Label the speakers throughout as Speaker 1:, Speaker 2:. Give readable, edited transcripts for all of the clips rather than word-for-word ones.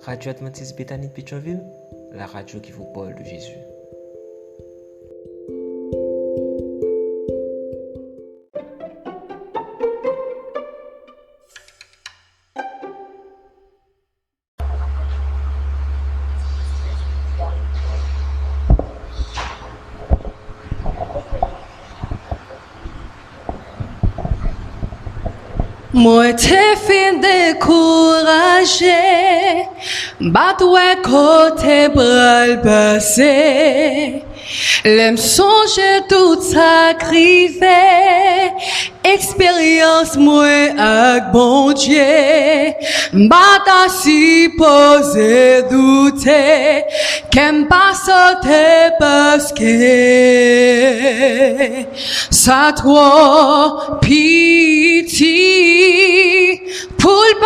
Speaker 1: Radio Adventiste Bethany de Pétionville, la radio qui vous parle de Jésus.
Speaker 2: Moi t'ai fin découragé, batoué côté bral passé, l'aime songer tout sacrifié, expérience moi avec bon Dieu, bata si posé douter, qu'aime pas sauter parce que ça trop pitié. Pour le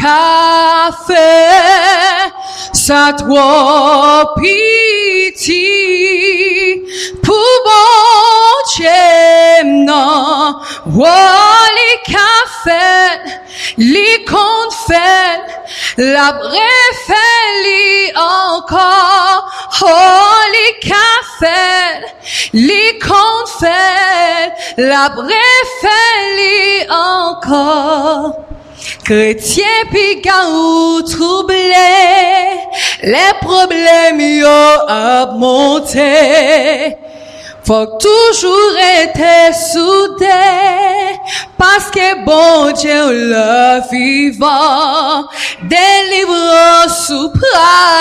Speaker 2: café, ça trop pitié. Pour bon Dieu, non. Oh, les cafés, les confets, la bref, les encore. Oh, les cafés, les confets, la bref, les encore. Chrétien pigou troublé, les problèmes yo a monté. Faut toujours être soudé, parce que bon Dieu le vivant, délivrance sous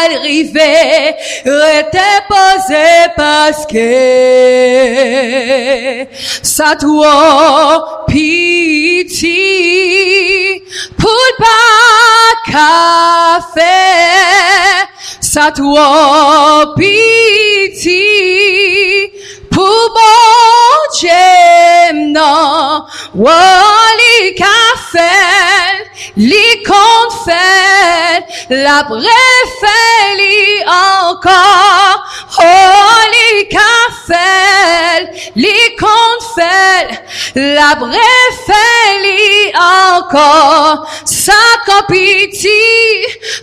Speaker 2: arrivé, était posé parce que ça doit pitié pour le café, ça doit pitié pour bon Dieu, non. Oh, les cafés, les confets, la bref, les encore. Oh, les cafés, les confets, la bref, les encore. Ça pitié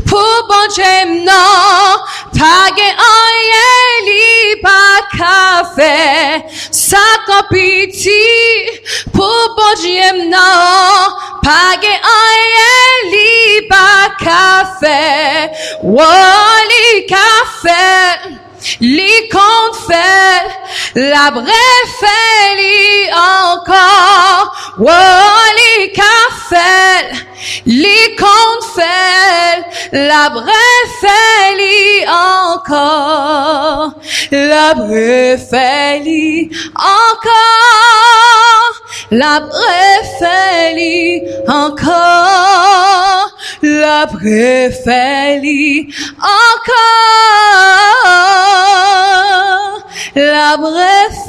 Speaker 2: pour bon Dieu, non. Pas gain, li pas café. Ça pitié pour bon Dieu, non. Pas gain, li pas café. Oh, li café. Les confets, la bref, les encore. Oh, les cafés, les confets, la bref, les encore. La bref, les encore. La bref, les encore. La bref, les encore. La bref,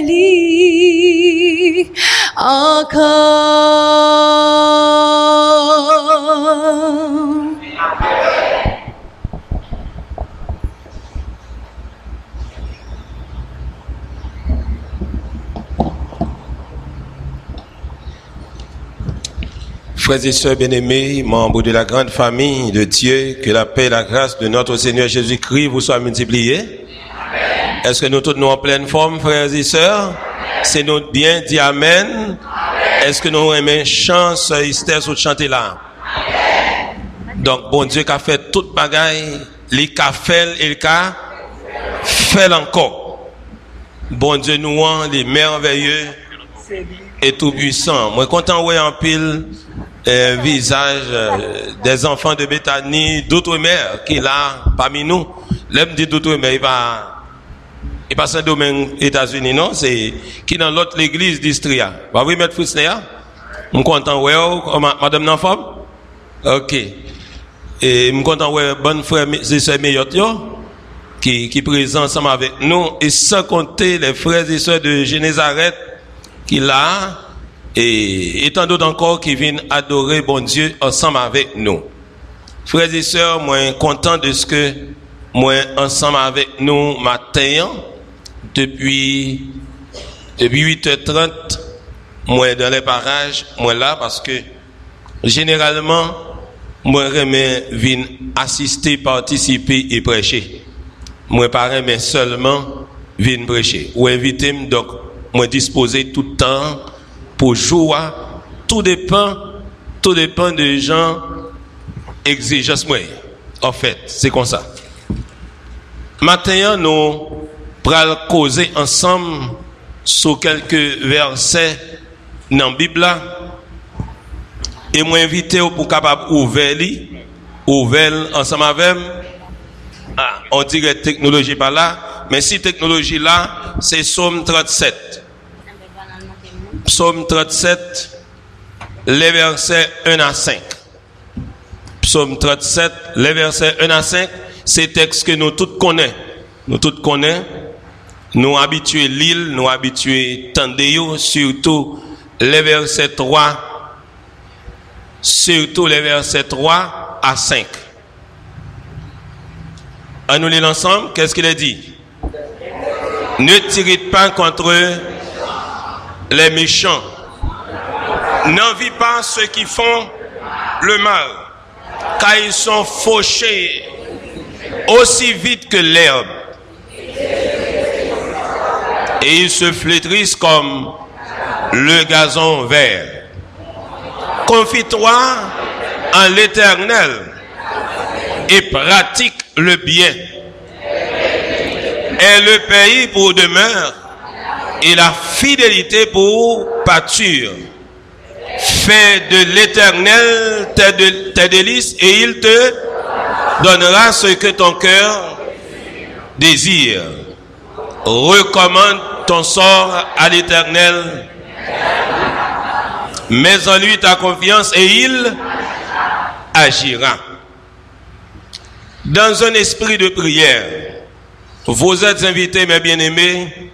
Speaker 2: les encore.
Speaker 3: Frères et sœurs bien-aimés, membres de la grande famille de Dieu, que la paix et la grâce de notre Seigneur Jésus-Christ vous soient multipliées. Est-ce que nous tous nous en pleine forme, frères et sœurs? C'est notre bien, dit Amen. Est-ce que nous aimons chance, Esther, sur chanter là? Donc, bon Dieu qui a fait toute bagaille, les qu'a fait et le qu'a fait encore. Bon Dieu nous rend les merveilleux et tout puissant. Moi, content ouais en pile visage des enfants de Bethany d'outre-mer qui est là parmi nous. L'aime dit d'outre-mer, il passe un domaine États-Unis, non? C'est qui dans l'autre l'église d'Istria. Bah oui, maître Frisnéa? Je suis content ouais, madame Nanfam? Ok. Et je suis content ouais, bonne frère et sœurs meilleurs qui présent ensemble avec nous, et sans compter les frères et sœurs de Génézareth qui là, et tant d'autres encore qui viennent adorer bon Dieu ensemble avec nous. Frères et sœurs, moi content de ce que moi ensemble avec nous matin depuis 8h30, moi dans les parages, moi là parce que généralement moi remets vinn assister, participer et prêcher. Moi pas remets seulement vinn prêcher. Ou inviter donc moi disposer tout le temps pour jouer. Tout dépend des gens exigences moi. En fait, c'est comme ça. Maintenant nous pral causer ensemble sur quelques versets dans la Bible là. Et moi invité pour capable ouvrir ensemble avec on dirait technologie par là, mais si technologie là, c'est Psaume 37. Psaume 37 les versets 1 à 5. Psaume 37 les versets 1 à 5, c'est texte que nous tous connaissons. Nous habitués l'île, nous habitués tendez-yo, surtout les versets 3 à 5. On nous lit ensemble, qu'est-ce qu'il a dit? Ne tirez pas contre les méchants. N'envie pas ceux qui font le mal, car ils sont fauchés aussi vite que l'herbe. Et ils se flétrissent comme le gazon vert. Confie-toi en l'Éternel et pratique le bien. Et le pays pour demeure et la fidélité pour pâture. Fais de l'Éternel tes délices et il te donnera ce que ton cœur désire. Recommande ton sort à l'Éternel. Mets en lui ta confiance et il agira. Dans un esprit de prière, vous êtes invités, mes bien-aimés,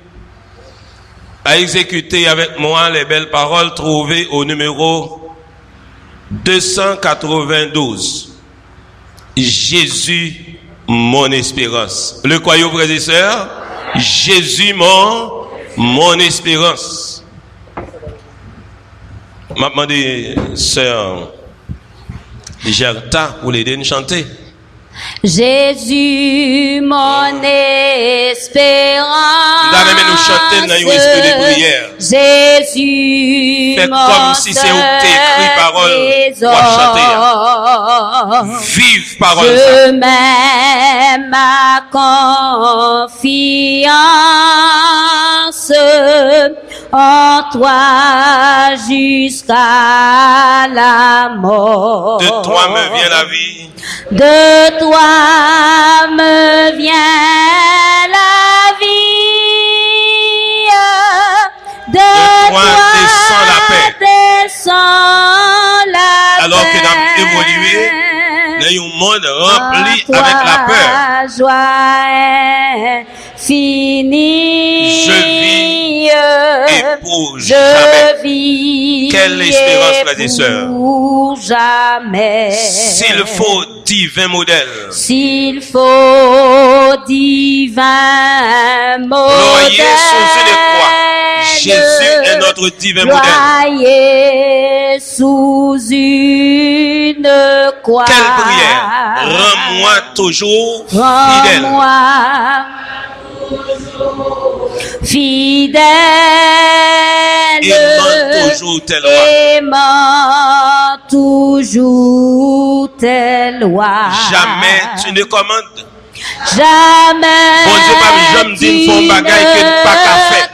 Speaker 3: à exécuter avec moi les belles paroles trouvées au numéro 292. Jésus, mon espérance. Le croyez, frères et sœurs? Jésus, mon espérance. M'a demandé, sœur Gerta, pour l'aider à chanter.
Speaker 2: Jésus, mon espérance.
Speaker 3: Nous allons nous chanter dans un esprit de prière.
Speaker 2: Jésus,
Speaker 3: faites
Speaker 2: mon
Speaker 3: comme si c'est où t'écris parole pour chanter. Vive parole.
Speaker 2: Je mets ma confiance en toi jusqu'à la mort.
Speaker 3: De toi me vient la vie.
Speaker 2: De toi me vient la vie. De toi
Speaker 3: descend la paix.
Speaker 2: Descend la
Speaker 3: Alors
Speaker 2: paix.
Speaker 3: que nous avons évolué dans un monde rempli avec la peur.
Speaker 2: Joie finie.
Speaker 3: Je vis et pour
Speaker 2: Je
Speaker 3: jamais.
Speaker 2: vis.
Speaker 3: Quelle espérance, frères et sœurs.
Speaker 2: Pour jamais.
Speaker 3: S'il faut divin modèle.
Speaker 2: S'il faut divin modèle.
Speaker 3: Loyer sous une croix. Jésus est notre divin modèle.
Speaker 2: Loyer sous une croix.
Speaker 3: Quelle prière. Rends-moi toujours fidèle.
Speaker 2: Rends-moi fidèle.
Speaker 3: Aimant toujours tes lois.
Speaker 2: Aimant toujours tes lois.
Speaker 3: Jamais tu ne commandes.
Speaker 2: Jamais.
Speaker 3: Bon Dieu, pas jamais dit une femme bagaille que nous pas qu'à faire.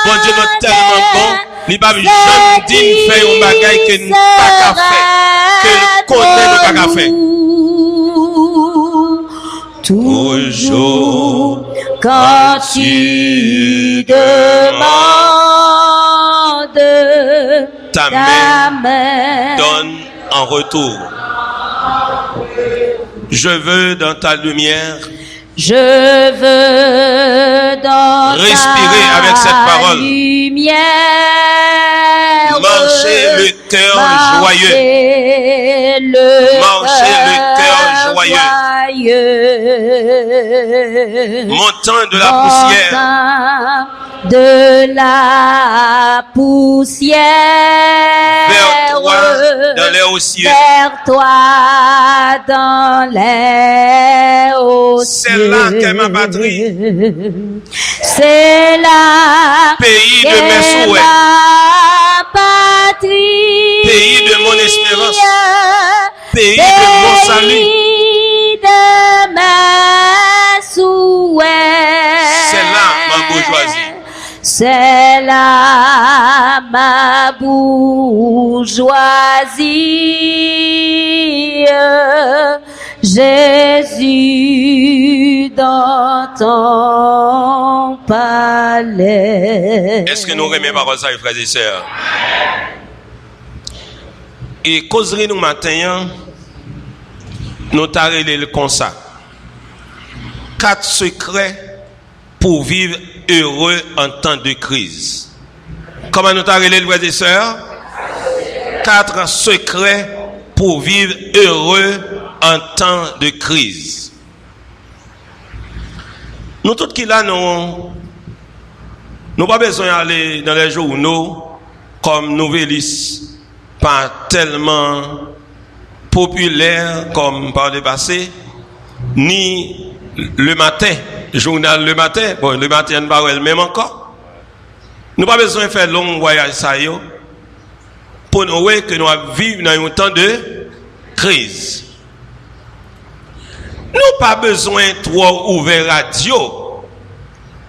Speaker 3: Bon Dieu, nous tellement bon. Il pas jamais dit une faire une bagaille que nous pas qu'à faire. Que nous connaissons nous pas qu'à faire.
Speaker 2: Toujours quand tu demandes
Speaker 3: ta main donne en retour. Je veux dans ta lumière.
Speaker 2: Je veux dans
Speaker 3: respirer
Speaker 2: ta
Speaker 3: avec cette parole.
Speaker 2: Lumière.
Speaker 3: Marcher le cœur joyeux. Marcher le cœur joyeux. Montant de la poussière.
Speaker 2: de la poussière
Speaker 3: vers toi dans les hauts cieux.
Speaker 2: vers toi dans les hauts
Speaker 3: C'est
Speaker 2: cieux.
Speaker 3: là qu'est ma patrie.
Speaker 2: C'est là
Speaker 3: Pays de mes
Speaker 2: qu'est
Speaker 3: souhaits.
Speaker 2: ma patrie.
Speaker 3: Pays de mon espérance. Pays de mon salut.
Speaker 2: De mes souhaits.
Speaker 3: C'est là ma bourgeoisie.
Speaker 2: C'est là ma bourgeoisie. Jésus dans ton palais.
Speaker 3: Est-ce que nous remettons paroles ça, frères et sœurs? Et causerie nous matin, nous t'arrêtons le comme ça. 4 secrets pour vivre heureux en temps de crise. Comment nous t'arrêtons, frères et sœurs? 4 secrets pour vivre heureux en temps de crise. Nous tous qui là, nous pas besoin d'aller dans les journaux comme Nouvelliste, pas tellement populaire comme par le passé, ni le matin, journal le matin, bon, le matin, pas le même encore. Nous pas besoin de faire long voyage ça yo, pour nous voir que nous vivons dans un temps de crise. Nous pas besoin de trop ouvrir radio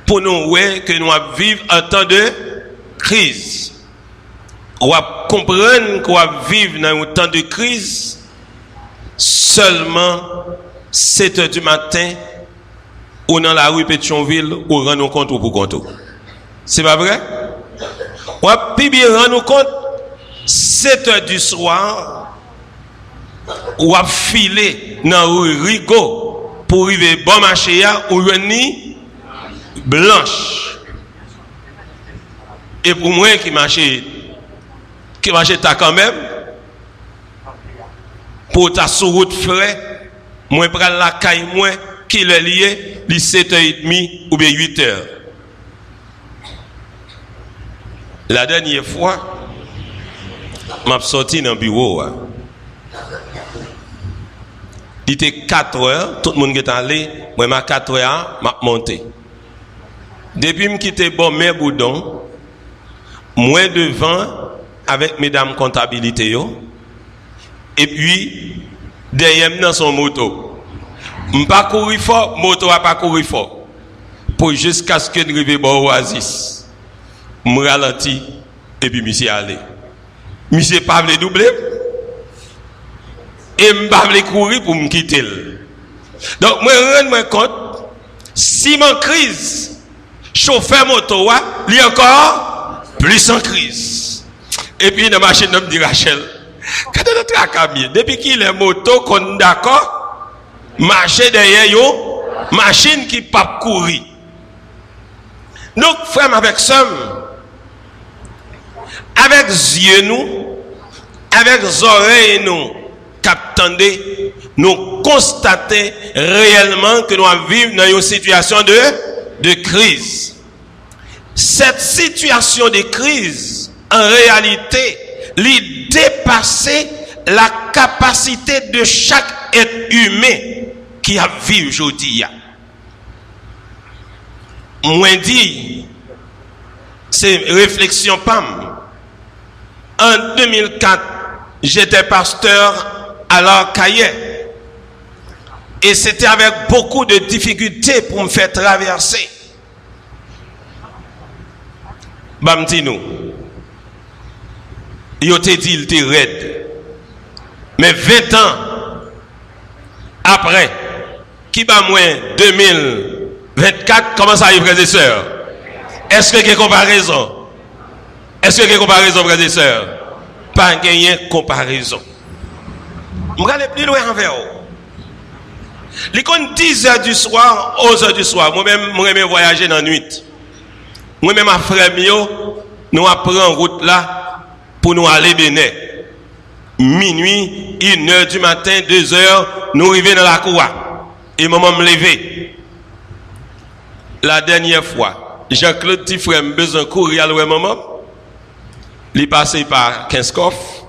Speaker 3: pour nous voir que nous vivons un temps de crise. On va comprendre qu'on va vivre dans un temps de crise seulement 7 heures du matin ou dans la rue Pétionville ou rendre compte ou pour compte. C'est pas vrai? On va bien rendre compte 7 heures du soir ou va filer dans la rue Rigaud pour arriver bon marché ou une blanche. Et pour moi qui marche ta quand même pour ta sous route frais, moi prendre la caille moi qui le lié, li 7h30 ou bien 8h. La dernière fois, m'a sorti dans le bureau. Il était 4h, tout le monde est allé, moi m'a 4h, m'a monté. Depuis me quitter bon mes boudons, moi devant avec mesdames comptabilité yo, et puis derrière dans son moto. M'pas courir fort, moto a pas courir fort. Pour jusqu'à ce que nous arrivions bon oasis. Me ralenti et puis monsieur allé. Monsieur pas voulu doubler et m'pas voulu courir pour me quitter. Donc moi rends-moi compte si mon crise chauffeur moto li encore plus en crise. Et puis dans la machine me dit Rachel, quand on traque depuis qu'il est moto qu'on d'accord marcher derrière yo machine qui pas courir. Donc frère avec somme avec yeux nous avec oreilles nous captandé nous constater réellement que nous vivons dans une situation de crise. Cette situation de crise en réalité lui dépasser la capacité de chaque être humain qui a vécu aujourd'hui. Moi dit, c'est réflexion PAM. En 2004, j'étais pasteur à l'Arcaillet. Et c'était avec beaucoup de difficultés pour me faire traverser. Bamtino. Il te dit, il était raide. Mais 20 ans après, qui va moins 2024, comment ça arrive, frères et sœurs? Est-ce que il y a comparaison? Est-ce qu'il y a comparaison, frères et sœurs? Pas gagner comparaison. Je vais aller plus loin envers vous. Les 10h du soir, 11h du soir, moi-même, je voyager dans la nuit. Moi-même, ma frère, nous apprenons en route là pour nous aller Bénin. Minuit, 1h du matin, 2h, nous arrivons dans la cour. Et maman me lever. La dernière fois, Jean-Claude Tifrem besoin courir à l'ouest maman. Il passé par 15 coffres.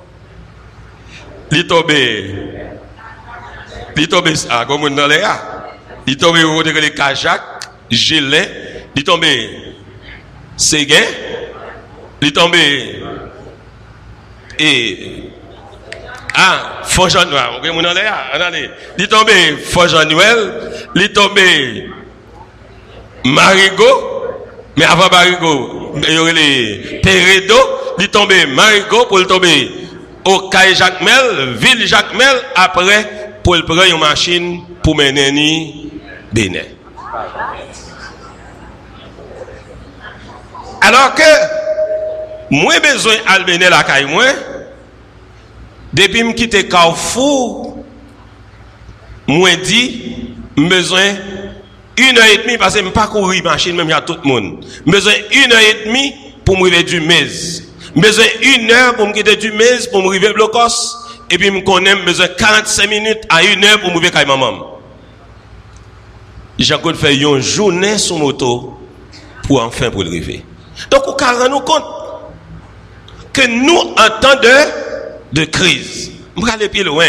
Speaker 3: Il tombé à comme dans les gars. Il tombé au côté les Kajak, Gelé, il tombé Séguin, il tombé et Fort-Jean-Noël, OK mon dans les gars, allez, il tombé Fort-Jean-Noël, il tombé Marigot, mais avant Marigot, il y aurait les Pérédo, il tombé Marigot pour le tomber au Caille Jacmel, ville Jacmel, après pour le prendre une machine pour mener ni Bénin. Alors que moi besoin al Bénin la caille moi depuis me quitter Carrefour moi dit besoin 1h30 parce que me pas courir machine même il y a tout le monde. Besoin 1h30 pour me arriver du Metz. Besoin 1 heure pour me quitter du Metz pour me arriver Blocos et puis me connais besoin 45 minutes à 1 heure pour me arriver maman. Jean-Claude fait une journée sur moto pour enfin pour le arriver. Donc on peut rendre compte que nous en temps de crise, on va aller plus loin.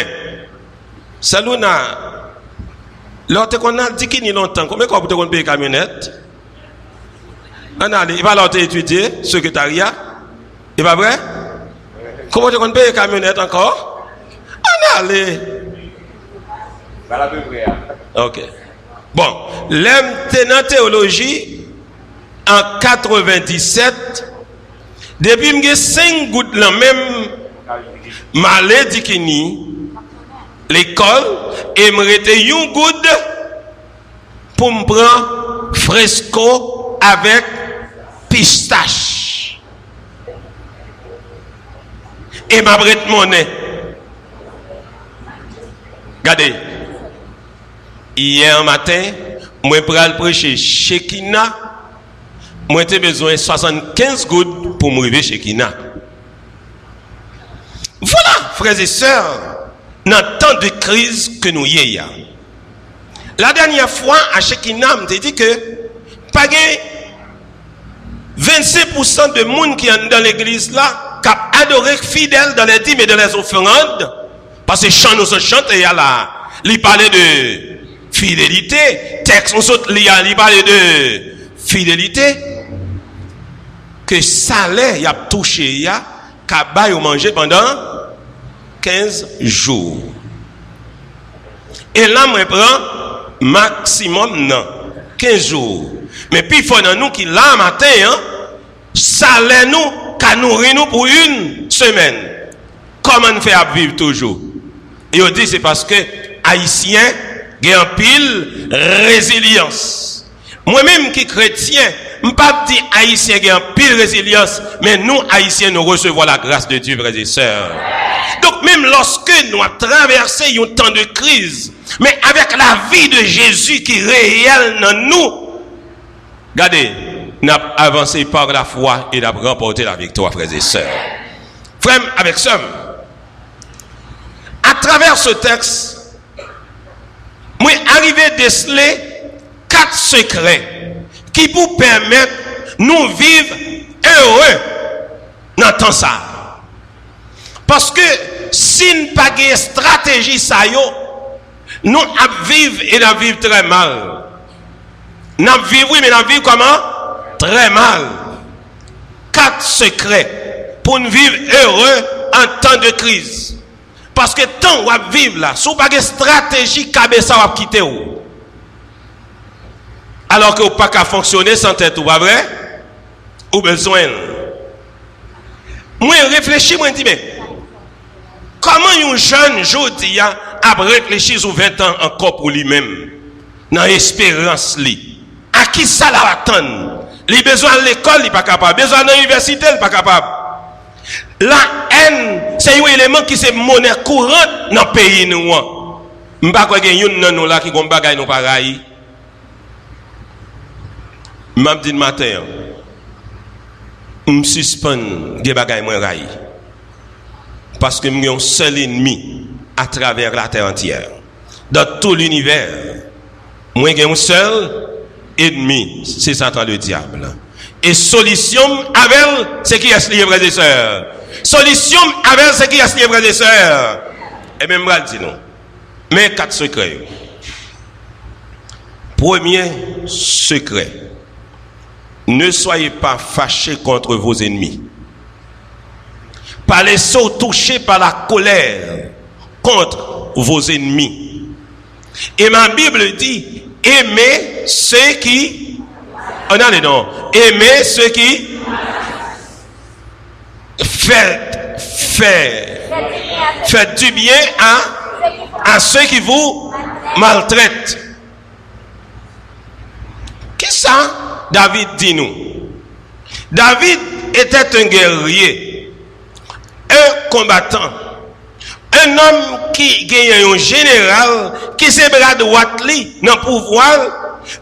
Speaker 3: Ça nous a l'autre qu'on a dit qu'il y a longtemps, combien qu'on peut payer camionnette? On a il va l'autre étudier secrétariat. C'est pas vrai? Comment tu comptes payer camionnette encore? On a allé. Ok. Bon, l'aime tenant théologie en 97, depuis que j'ai 5 gouttes la même maladie qui ni l'école et me rete une goutte pour me prendre fresco avec pistache. Et ma brette monnaie. Regardez. Hier matin, moi pral prêcher Shekina. Moi j'ai besoin de 75 gouttes pour me arriver Shekina. Voilà, frères et sœurs, dans temps de crise que nous y a. La dernière fois à Shekina, je dit que pas 25% de monde qui est dans l'église là, qui a adoré fidèle dans les dîmes et dans les offrandes, parce que chant nous chante et il y a là, il parlait de fidélité, texte on saute il parlait de fidélité, que salaire y a touché y a qu'à bail ou manger pendant 15 jours. Et là moi prend maximum non 15 jours. Mais puis il faut dans nous qui là matin hein, salaire nous qu'à nourrir nous pour une semaine. Comment on fait à vivre toujours? Et on dit c'est parce que haïtien il y a un pile résilience. Moi-même qui chrétien, je ne pas dire haïtien qui a un pile résilience, mais nous haïtiens nous recevons la grâce de Dieu, frères et sœurs. Donc même lorsque nous avons traversé un temps de crise, mais avec la vie de Jésus qui est réelle dans nous, regardez, nous avons avancé par la foi et nous avons remporté la victoire, frères et sœurs. Frères, avec ça, à travers ce texte, moi arrivé à déceler 4 secrets qui vous permettent de nous vivre heureux dans le temps ça. Parce que si nous n'avons pas de stratégie, ça nous vivons et nous vivons très mal. Nous vivons, oui, mais nous vivons comment? Très mal. 4 secrets pour nous vivre heureux en temps de crise. Parce que tant qu'on va vivre là, si vous n'avez pas de stratégie, ça va quitter vous. Alors que vous n'avez pas qu'à fonctionner sans tête, ou pas vrai? Ou besoin. Moi, réfléchis, moi, je dis, mais comment un jeune aujourd'hui a réfléchi sur 20 ans encore pour lui-même, dans l'espérance, à qui ça l'a attendre? Il a besoin de l'école, il n'est pas capable. Besoin de l'université, il n'est pas capable. La haine, c'est un élément qui est monnaie courante dans le pays. Je ne sais pas si nous là qui ont des choses pareilles. Je me dis le matin, je me suspends des choses parce que nous avons un seul ennemi à travers la terre entière. Dans tout l'univers, moi j'ai un seul ennemi, c'est Satan le diable. Et solution avec ce qui est lié, frères et sœurs. Solution avec ce qui est lié, frères et sœurs. Et même moi, je dis non. Mais 4 secrets. Premier secret. Ne soyez pas fâchés contre vos ennemis. Pas laisser toucher par la colère contre vos ennemis. Et ma Bible dit, aimez ceux qui... Oh non, non. Aimez ceux qui... Faites du bien à ceux qui vous maltraitent. Qu'est-ce que ça David dit nous? David était un guerrier, un combattant, un homme qui gagne un général, qui se bras droit dans le pouvoir,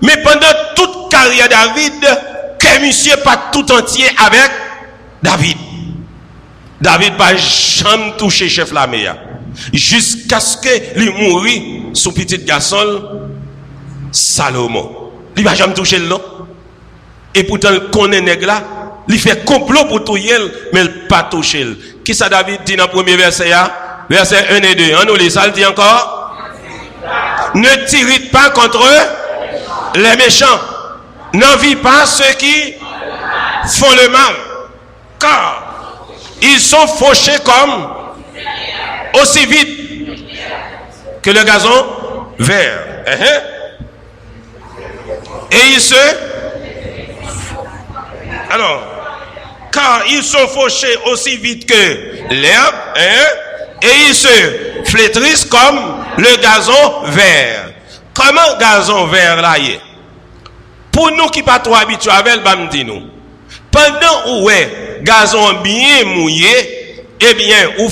Speaker 3: mais pendant toute carrière David, que monsieur pas tout entier avec David. David pas jamais touché chef l'armée jusqu'à ce que lui mourit son petit garçon Salomon. Il va jamais toucher le nom. Et pourtant il connaît nèg là, il fait complot pour tout yel, mais il pas toucher. Qui ça David dit dans le premier verset verset 1 et 2. On nous lit ça, il dit encore. Ne t'irrite pas contre les méchants. N'envie pas ceux qui font le mal. Car ils sont fauchés comme aussi vite que le gazon vert. Et ils se... Alors, car ils sont fauchés aussi vite que l'herbe, et ils se flétrissent comme le gazon vert. Comment gazon vert là y est? Pour nous qui pas trop habitués avec le bam dit nous. Pendant où est gazon bien mouillé, eh bien, ou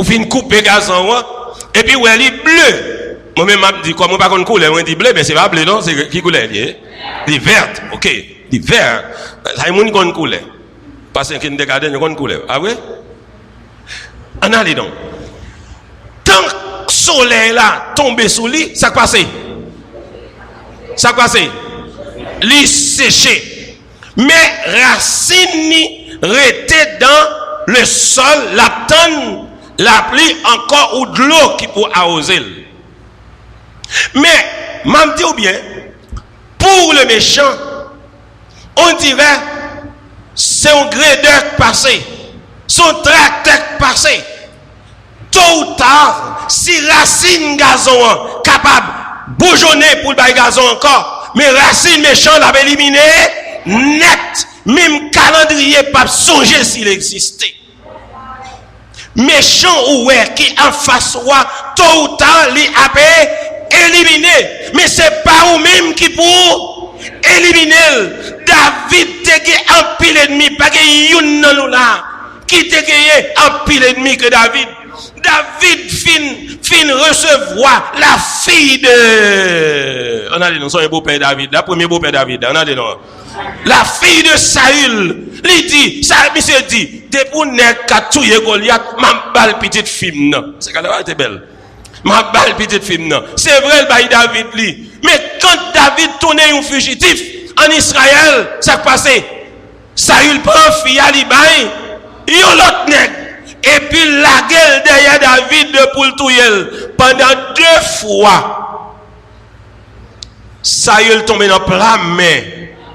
Speaker 3: fin couper gazon, et puis où elle est bleu. Moi-même, je dis quoi, moi pas qu'on couleur, on dit bleu, mais c'est pas bleu, non, c'est qui couleur, il est verte, ok, il est vert. Ça y est, mon qu'on couleur. Parce qu'il y a des gardens, qu'on couleur. Ah oui? On a les dons. Tant que le soleil là tombe sous lui, ça passe. Ça passe. Lui séché. Mais racine restait dans le sol, la tonne, la pluie encore ou de l'eau qui peut arroser. Mais, m'en dis bien, pour le méchant, on dirait, c'est un grédeur passé, son tracteur passé. Tôt ou tard, si racine gazon capable bourgeonner pour le gazon encore, mais racine méchant l'avait éliminé net, même calendrier pas songer s'il existait. Méchant ou ouais qui en face soit tôt ou tard li a éliminé, mais c'est pas ou même qui pour éliminer. David te gagné un pile ennemi, pas que yon nan là qui te gagné un pile ennemi que David. David fin recevoir la fille de... On a dit non, son beau-père David, la premier beau-père David, on a dit non. La fille de Saül, lui dit, ça monsieur dit, t'es pour nèg ka touye Goliath, m'a balle petite fille non. C'est qu'elle était belle. M'a balle petite fille non. C'est vrai le bail David lui. Mais quand David tournait un fugitif en Israël, ça passait. Saül prend fille à l'Ibaï, yon l'autre nèg. Et puis la gueule derrière David de pour le touyer. Pendant 2 fois, Saül tombe dans plein main.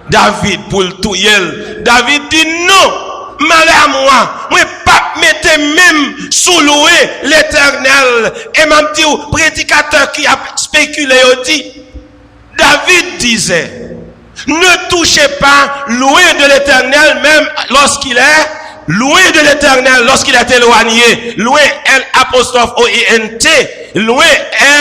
Speaker 3: David pour le touyer. David dit non, malheur moi, moi pas mettre même sous louer l'Éternel. Et m'a dit au prédicateur qui a spéculé, dit, David disait, ne touchez pas louer de l'Éternel même lorsqu'il est loué de l'Éternel lorsqu'il est éloigné. Loué L'-O-I-N-T. Loué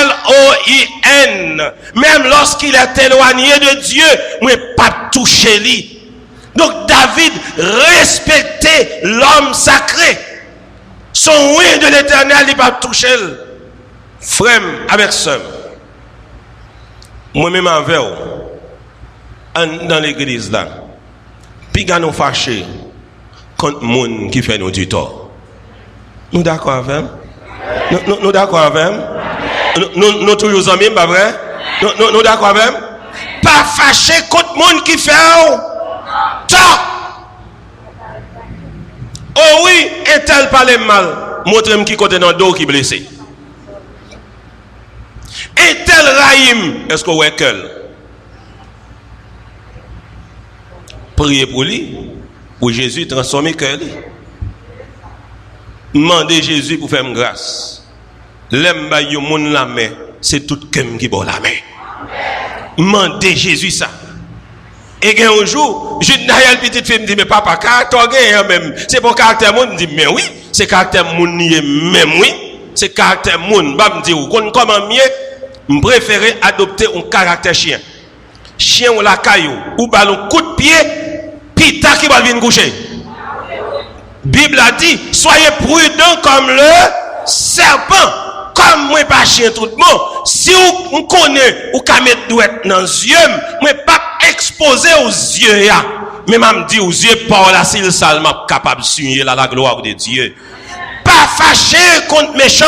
Speaker 3: L-O-I-N. Même lorsqu'il est éloigné de Dieu, moi pas toucher lui. Donc David respectait l'homme sacré. Son oui de l'Éternel, il pas toucher. Frère avec sœur. Moi-même avec vous, dans l'église là, puis nous fâchés contre les gens qui fait nous du tort. Nous d'accord avec? Nous d'accord avec? Nous toujours amis, pas vrai? Nous d'accord avec? pas fâché contre monde qui fait tant. Oh oui, et tel parle mal. Montrez-moi qui côté dans le dos qui blessé. Et tel raïm, est-ce qu'on voit qu'elle? Priez pour lui, pour Jésus transformer cœur. Demandez Jésus pour faire grâce. L'aime ba yo moun la main, c'est tout kem qui bon la main. Demandez Jésus ça. Et un jour, je dis à petite fille me dit mais papa caractère même, c'est pour caractère moun dit mais oui, c'est caractère moun même oui, c'est caractère moun. Ba me dit ou comment mieux, me préférer adopter un caractère chien. Chien ou la caillou ou ballon coup de pied, pita qui va venir coucher. Bible a dit, soyez prudents comme le serpent. Comme moi pas chien tout le monde. Si vous connaissez ou ka mettre douette dans les yeux, moi pas exposé aux yeux ya. Mais m'a dit aux yeux par là s'il seulement capable de signer la gloire de Dieu. Pas fâché contre méchant,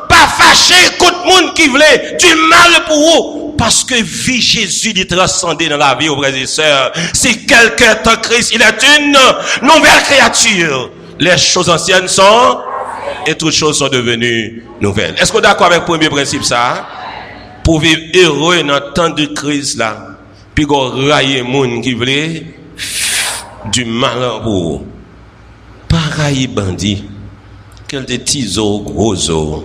Speaker 3: pas fâché contre monde qui voulait du mal pour vous. Parce que vie Jésus dit transcender dans la vie, aux frères et sœurs. Si quelqu'un est en Christ, il est une nouvelle créature. Les choses anciennes sont et toutes choses sont devenues nouvelles. Est-ce qu'on est d'accord avec le premier principe ça? Pour vivre heureux dans le temps de crise là, puis qu'on raille les gens qui veulent du mal pour vous. Pareil bandit, quel des petits os, gros os.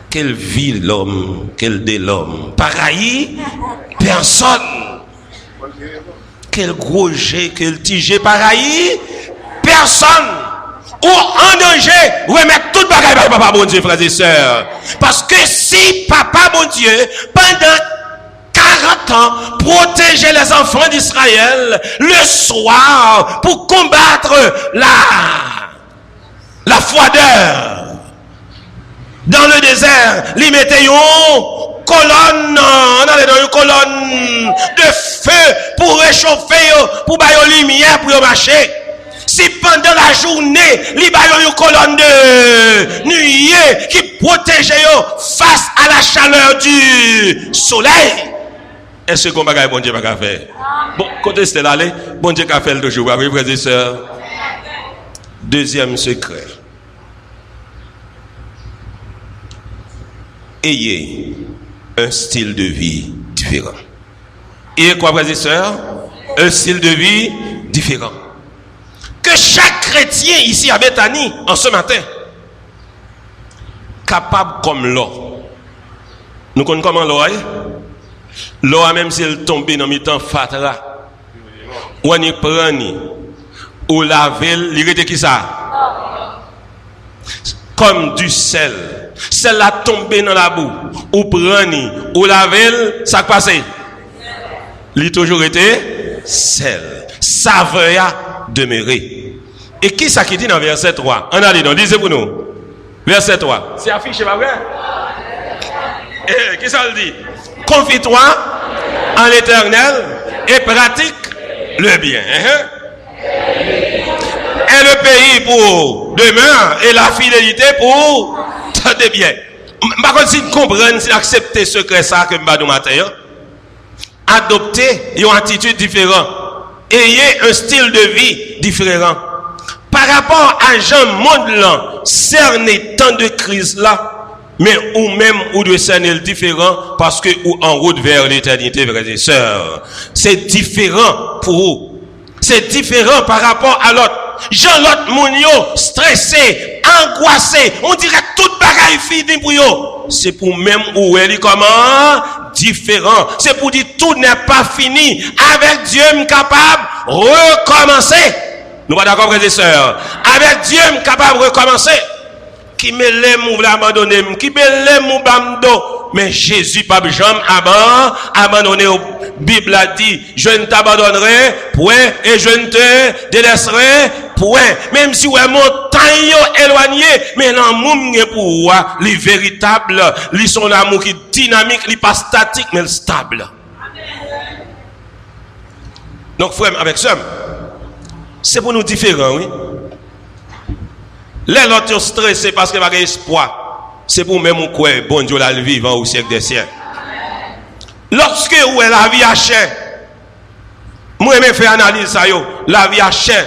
Speaker 3: Quelle vie l'homme, quel de l'homme. Pareil, personne. Quel gros jet, quel petit jet, pareil, personne. Ou en danger, remettre tout bagaille papa bon Dieu, frères et sœurs. Parce que si papa bon Dieu, pendant 40 ans, protéger les enfants d'Israël, le soir, pour combattre la froideur, dans le désert, ils mettaient une colonne, on allait dans une colonne de feu pour réchauffer, pour bailler lumière, pour marcher. Si pendant la journée, ils baillent une colonne de nuée qui protégeait face à la chaleur du soleil. Est-ce qu'on va bon Dieu va faire? Bon, côté c'est là, bon Dieu va faire toujours, oui, frères et sœurs. Deuxième secret. Ayez un style de vie différent. Et quoi, frères et sœurs? Un style de vie différent. Que chaque chrétien ici à Bethanie, en ce matin, capable comme l'eau. Nous connaissons comment l'eau est? L'eau, même si elle tombe dans le temps fatra, ou on y prend, ou laver, il était qui ça? Comme du sel. Sel la tombé dans la boue, ou prend, ou laver, ça passe. Il a toujours été sel. Saveur demeuré. Et qui ça qui dit dans verset 3? On a dit, lisez pour nous. Verset 3. C'est affiché, pas vrai? Qui ça le dit? Confie-toi en l'Éternel et pratique le bien. Et le pays pour demeure et la fidélité pour des biens. Par contre, si vous comprenez, si vous acceptez ce secret ça que je matin, adoptez une attitude différente. Ayez un style de vie différent. Par rapport à Jean monde cerner tant de crise là, mais ou même ou de cerner le différent parce que ou en route vers l'éternité, frères et sœurs. C'est différent pour vous. C'est différent par rapport à l'autre. Jean l'autre mounio stressé, angoissé, on dirait toute bagaille fini pour yo. C'est pour même où elle est comment différent. C'est pour dire tout n'est pas fini. Avec Dieu capable recommencer. Nous pas d'accord, frères et sœurs. Avec Dieu capable recommencer. Qui me l'aime ou l'abandonner, qui me l'aime ou bamdo. Mais Jésus pas jamais abandonné. Bible a dit, je ne t'abandonnerai point et je ne te délaisserai point. Même si ouais montagne éloigné, mais l'amour pour moi, les véritables, ils sont l'amour qui est dynamique, il pas statique mais stable. Donc frère avec ça, c'est pour nous différents, oui. Les autres stressés parce qu'il n'y a pas d'espoir. C'est pour même quoi bon Dieu la vivant au siècle des siècles. Lorsque où est la vie à cher, moi je fais analyse ça yo, la vie à cher.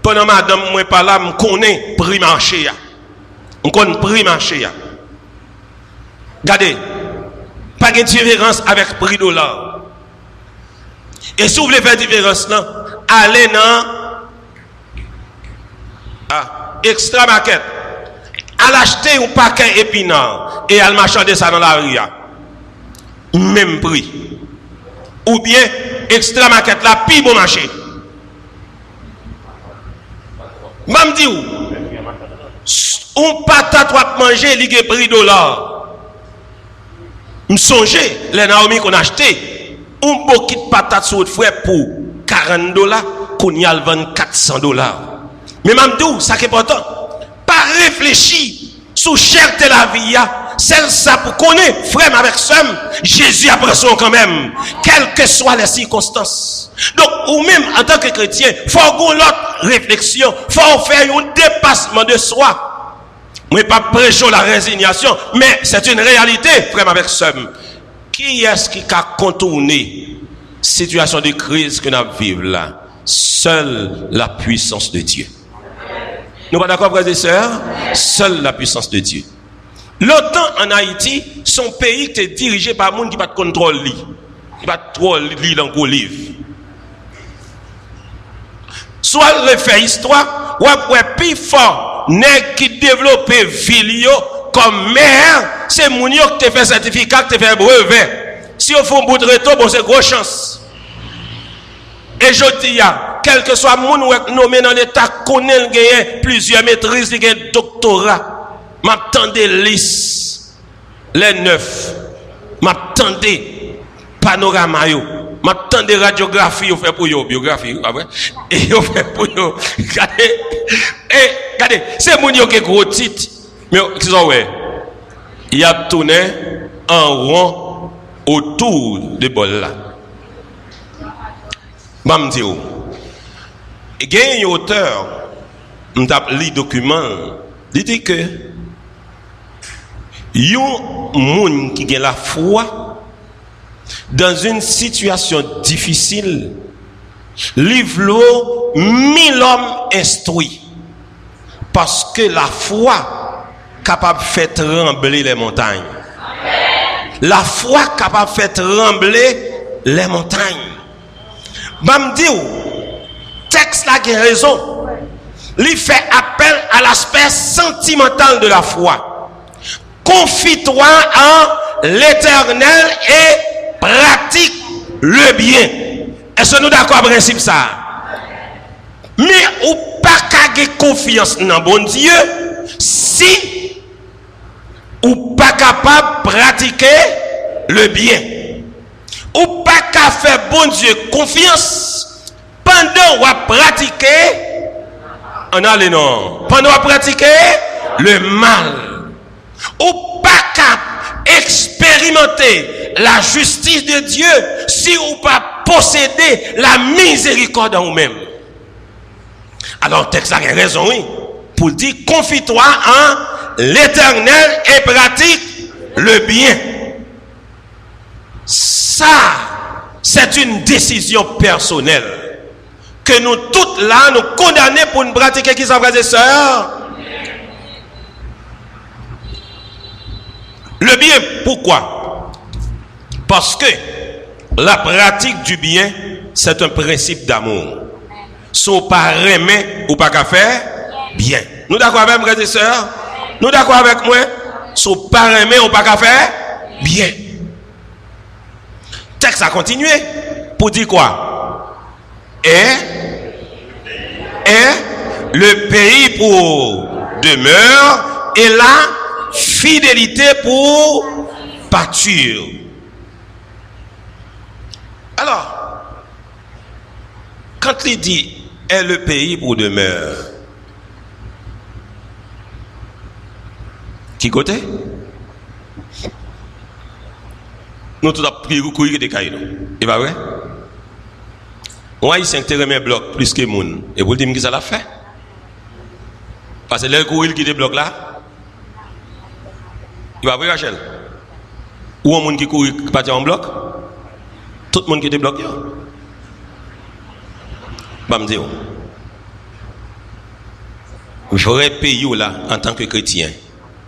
Speaker 3: Pendant madame moi pas là, me connais prix marché ya. On connaît prix marché ya. Regardez, pas de différence avec prix dollar. Et si vous voulez faire différence là, allez dans extra market. À l'acheter un paquet épinards et à le marchander ça dans la rue. Même prix. Ou bien extra market là, plus bon marché. M'am dit où? On patate ou manger, il y a prix dollar. M'songe, les Naomi qu'on a acheté, un bouquet de patates sur votre frère pour $40, qu'on y a le vendre $400. Mais m'am dit où? Ça qui est important. Pas réfléchir sur cherté la vie, c'est ça pour connaître, frère avec somme, Jésus a pression quand même, quelles que soient les circonstances. Donc, ou même en tant que chrétien, il faut avoir l'autre réflexion, il faut faire un dépassement de soi. Moi, pas prêcher la résignation, mais c'est une réalité, frère avec somme. Qui est-ce qui a contourné situation de crise que nous vivons là? Seule la puissance de Dieu. Nous pas d'accord, frères et sœurs? Seule la puissance de Dieu. L'OTAN en Haïti, son pays qui est dirigé par monde qui pas de contrôle li. Qui pas trop li dans le livre. Soit le fait histoire, ou après plus fort, nèg qui développe vilio comme maire, c'est moun yo qui te fait certificat, qui te fait brevet. Si on fait un bout de retour, bon c'est grosse chance. Et je dis, quel que soit moun ou nommé dans l'État, connaît gagné plusieurs maîtrises, il gagne doctorat. M'attendez lisse, les neufs, m'attendez panorama yo, m'attendez radiographie, yo fait pour yo, biographie, après, et yo fait pour yo, regardez, c'est moun yo qui gros titre, mais c'est ça ouais, il a tourné en rond autour de bol là. M'am dit il y a un auteur, m'tap li document, il dit que yon moun qui a la foi dans une situation difficile, livre 1000 hommes instruits, parce que la foi capable de faire trembler les montagnes. La foi capable de faire trembler les montagnes. Bam dit texte là qui a raison. Il fait appel à l'aspect sentimental de la foi. Confie-toi en l'Éternel et pratique le bien. Est-ce que nous d'accord avec le principe ça? Mais ou pas qu'à confiance dans bon Dieu si ou pas capable de pratiquer le bien. Ou pas qu'à faire bon Dieu confiance pendant ou à pratiquer en allez non. Pendant à pratiquer le mal. Ou pas qu'à expérimenter la justice de Dieu si ou pas posséder la miséricorde en vous-même. Alors, le texte a raison, oui. Pour dire, confie-toi en l'Éternel et pratique le bien. Ça, c'est une décision personnelle que nous toutes là, nous condamnons pour nous pratiquer qui sont frères et sœurs. Le bien, pourquoi? Parce que la pratique du bien, c'est un principe d'amour. Si on pas aimer ou pas qu'à faire, bien. Nous d'accord avec frères et sœurs? Nous d'accord avec moi? Si on pas aimer ou pas qu'à faire, bien. Texte a continué pour dire quoi? Et le pays pour demeure et la fidélité pour pâture. Alors, quand il dit est le pays pour demeure, qui côté? Nous tous avons courir des cailloux. Et pas vrai? Moi, il s'intéresse à bloc plus que moun. Et vous dites que ça l'a fait? Parce que les courir qui des blocs là, il va vrai, Rachel? Ou un monde qui court qui partit en bloc? Tout le monde qui était bloqué. Bah me dire. Vrai pays là en tant que chrétien,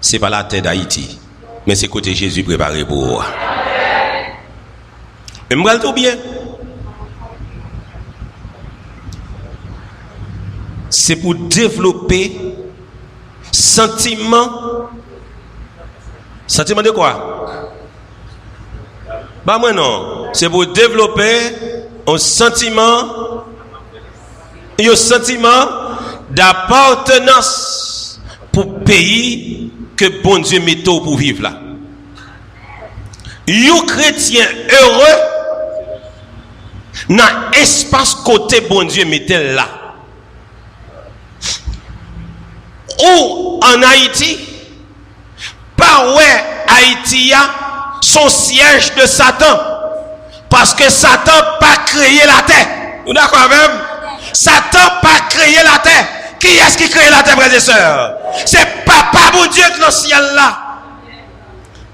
Speaker 3: c'est pas la terre d'Haïti, mais c'est côté Jésus préparé pour. Et me tout bien. C'est pour développer sentiment de quoi? Bah moi non, c'est pour développer un sentiment d'appartenance pour pays que bon Dieu mette pour vivre là. You chrétien heureux dans espace côté bon Dieu mette là. Ou en Haïti, pas ouais Haïti a son siège de Satan, parce que Satan pas créé la terre. Vous d'accord même? Satan pas créé la terre. Qui est-ce qui crée la terre, frères et sœurs? C'est Papa mon Dieu qui est dans le ciel là.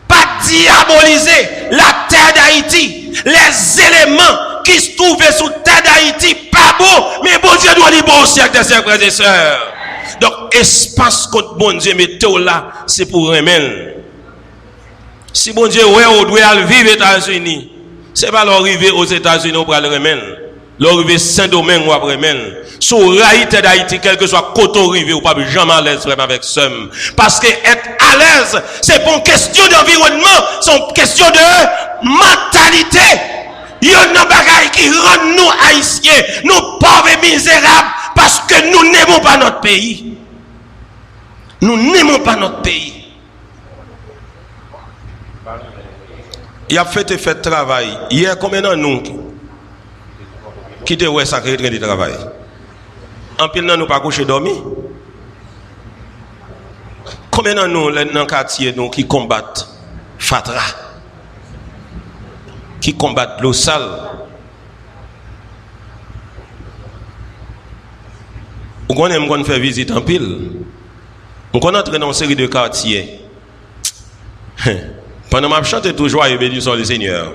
Speaker 3: Pas diaboliser la terre d'Haïti. Les éléments qui se trouvaient sous terre d'Haïti, pas beau, mais bon Dieu doit dire bon au siècle des siècles, frères et sœurs. Donc, espace que bon Dieu mette là, c'est pour remettre. Si bon Dieu, ouais, on doit vivre aux États-Unis, c'est pas l'arrivée aux États-Unis pour le remettre. L'arrivée Saint-Domingue ou après remettre. Sur Haïti d'Haïti, quel que soit côté arrivé, ou pas jamais à l'aise vraiment avec ça. Parce que être à l'aise, c'est pas une question d'environnement, c'est une question de mentalité. Il y a des bagailles qui rendent nous haïtiens, nous pauvres et misérables, parce que nous n'aimons pas notre pays. Nous n'aimons pas notre pays. Il a fait travail. Hier, combien de nous qui étaient ouais sacré train de travail? En pile, nous pas coucher dormir. Combien de nous dans le quartier nous qui combattent Fatra, qui combattent l'eau sale? Ou qu'on aime faire visite en pile. On entre dans une série de quartiers. Pendant que je chante toujours et bénédiction le Seigneur,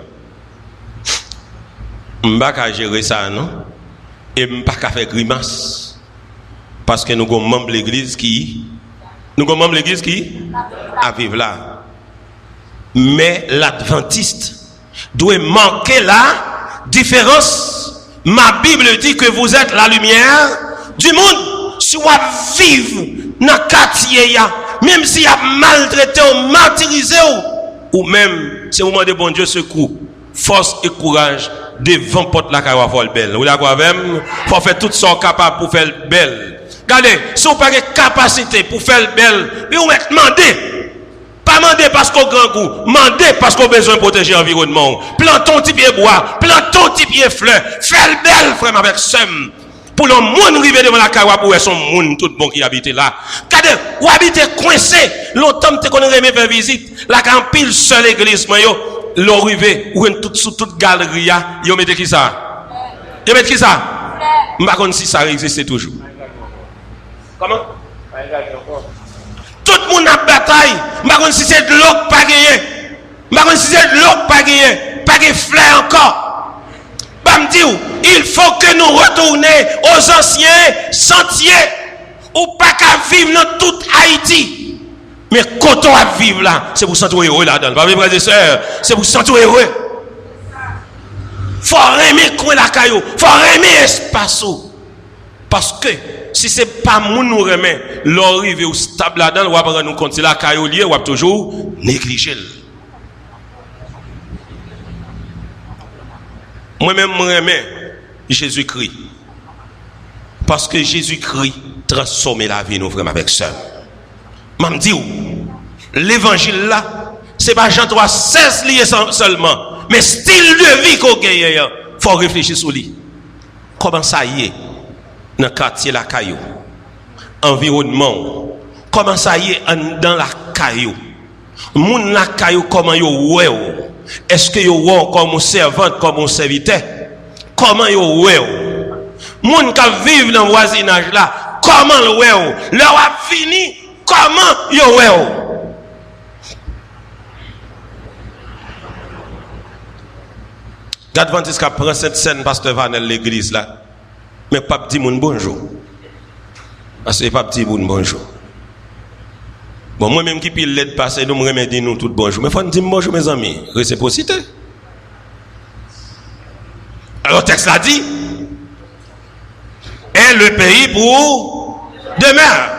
Speaker 3: je ne peux pas gérer ça, non? Et je ne peux pas faire grimace. Parce que nous avons membre de l'église qui a vivre là. Mais l'adventiste doit manquer la différence. Ma Bible dit que vous êtes la lumière du monde. Si vous vivez dans le quartier, même si vous avez maltraité ou martyrisé, ou même, c'est au moment de bon Dieu secours, force et courage, devant porte la carrière pour le belle. Vous d'accord même? Faut faire tout ça capable pour faire le belle. Regardez, si vous n'avez pas de capacité pour faire le belle, vous mettez demander. Pas demander parce qu'on grand goût, demander parce qu'on a besoin de protéger l'environnement. Plantons un petit pied bois, plantons un petit pied fleur, faire le belle, frère, avec somme. Pour le monde arriver devant la carrière pour son monde tout bon qui habite là. Regardez, ou habite coincé, longtemps que qu'on aimé faire visite, la quand pile seule église, l'arrivée, ou une toute galerie, yo mettez qui ça? Yo mettez qui ça? Je ne sais pas si ça existe toujours. Comment? Tout le monde a bataille. Je ne sais pas si c'est de l'eau pas gagné. Je ne sais pas si c'est de l'eau pas gagné. Pas de fleurs encore. Il faut que nous retournions aux anciens sentiers. Ou pas qu'à vivre dans toute Haïti. Mais quand on va vivre là, c'est pour sentir heureux là-dedans. Pas mes frères et sœurs, c'est pour sentir heureux. Faut aimer coin la caillou, faut aimer espace. Parce que si c'est pas moun nous remet, l'arrivée ou stable là-dedans, on va prendre nous compte la caillou lié, on va toujours négliger. Moi-même, je remets Jésus-Christ. Parce que Jésus-Christ transforme la vie, nos frères, avec ça. Je me dis, l'évangile là, c'est pas Jean 3, 16 liés seulement, mais style de vie qu'on gagne, il faut réfléchir sur lui. Comment ça y est, dans le quartier la caillou, environnement, comment ça y est dans la caillou, moun la caillou, comment yo ouais. Est-ce que yo wou comme un servante, comme un serviteur? Comment yo wou? Moun ka vive dans le voisinage là, comment le wou? Leur a fini, comment yo wou? Adventiste qui prend cette scène, pasteur Vanel, l'église là, mais pas petit moun bonjour. Parce que pas petit moun bonjour. Bon, moi-même qui pile l'aide passer, nous me remercions nous tout bonjour. Mais il faut nous dire bonjour, mes amis. Réciprocité. Alors, le texte l'a dit. Et le pays pour demain.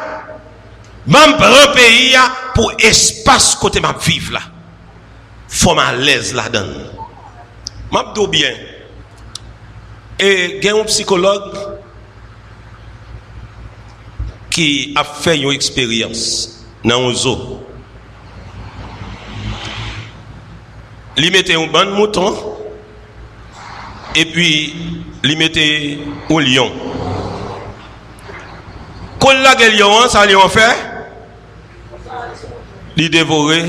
Speaker 3: Même prend pays pour espace côté ma vivre là. Faut à l'aise là-dedans. M'abdou bien. Et il y a un psychologue qui a fait une expérience dans un zoo. Il mettait un ban de mouton et puis il mettait un lion. Quand la lion, ça lion fait, il dévorait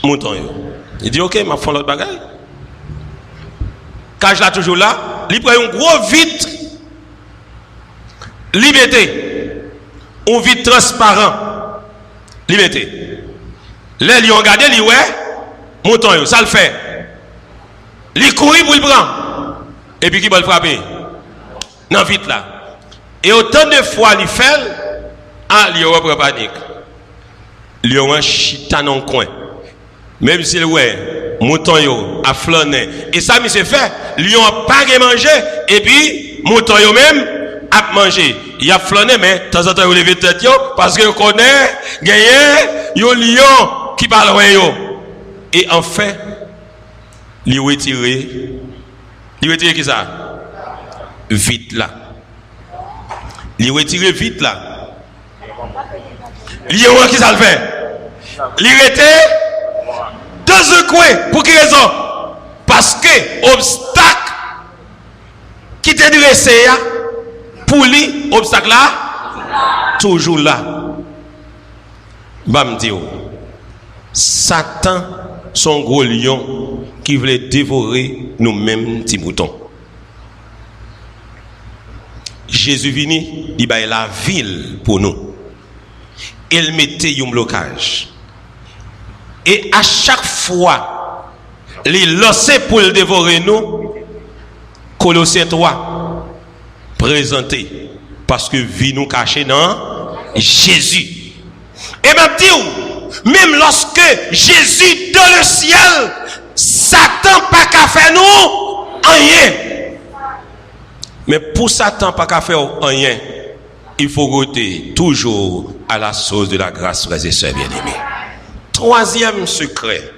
Speaker 3: mouton. Il dit ok, m'a fait l'autre bagaille. Cage là toujours là, il prend un gros vitre, il mettait un vitre transparent, il mettait. Les lions regardent, ils ouais, mouton, ça le fait. Il courit pour le prendre. Et puis qui va le frapper? Non, vite là. Et autant de fois il fait, il reprend panique. Il y a un chita dans le coin. Même si ouais, mouton yo a flâné. Et ça, il se fait, lion a pas mangé, et puis mouton yo même a mangé. Il a flâné, mais de temps en temps, il lève tête yo, parce que connaît, gagné, yo lion qui parle loin yo. Et enfin, il retiré qui ça? Vite là. Il retiré vite là. Lion qui ça le fait? Il était dans un coin. Pour quelle raison? Parce que obstacle qui t'est dressé pour lui, obstacle là, toujours là. Bam dit, Satan, son gros lion qui voulait dévorer nous-mêmes petits moutons. Jésus vini, il a la ville pour nous. Il mettait un blocage. Et à chaque fois, il lançait pour le dévorer nous, Colossiens 3, présenté. Parce que vie nous cachée dans Jésus. Et même dit, même lorsque Jésus dans le ciel, Satan pas qu'à faire nous rien. Mais pour Satan pas qu'à faire rien, il faut goûter toujours à la sauce de la grâce, frères et sœurs bien-aimés. Troisième secret.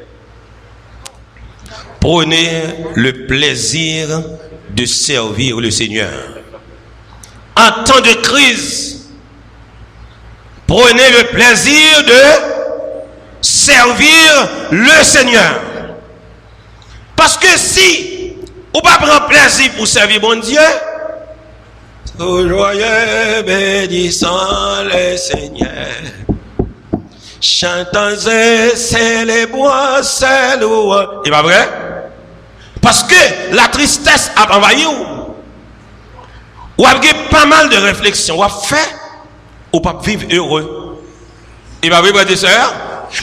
Speaker 3: Prenez le plaisir de servir le Seigneur. En temps de crise, prenez le plaisir de servir le Seigneur. Parce que si vous ne prenez pas plaisir pour servir mon Dieu, joyeux, bénissant le Seigneur. Chantons et célébrons, c'est louange. C'est pas vrai? Parce que la tristesse a envahi ou. Ou avez pas mal de réflexions. Ou a fait, ou pas vivre heureux. Et pas vrai, frères et sœurs?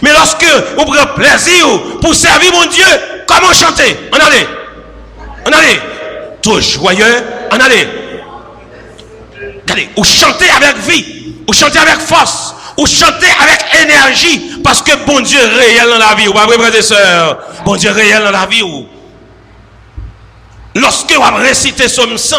Speaker 3: Mais lorsque vous prenez plaisir pour servir mon Dieu, comment chanter? On allait. On allait. Tout joyeux. On allait. Regardez, ou chanter avec vie, ou chanter avec force, ou chanter avec énergie, parce que bon Dieu est réel dans la vie. Ou pas vrai, frères et sœurs? Bon Dieu est réel dans la vie. Ou. Lorsque vous récitez Somme 100,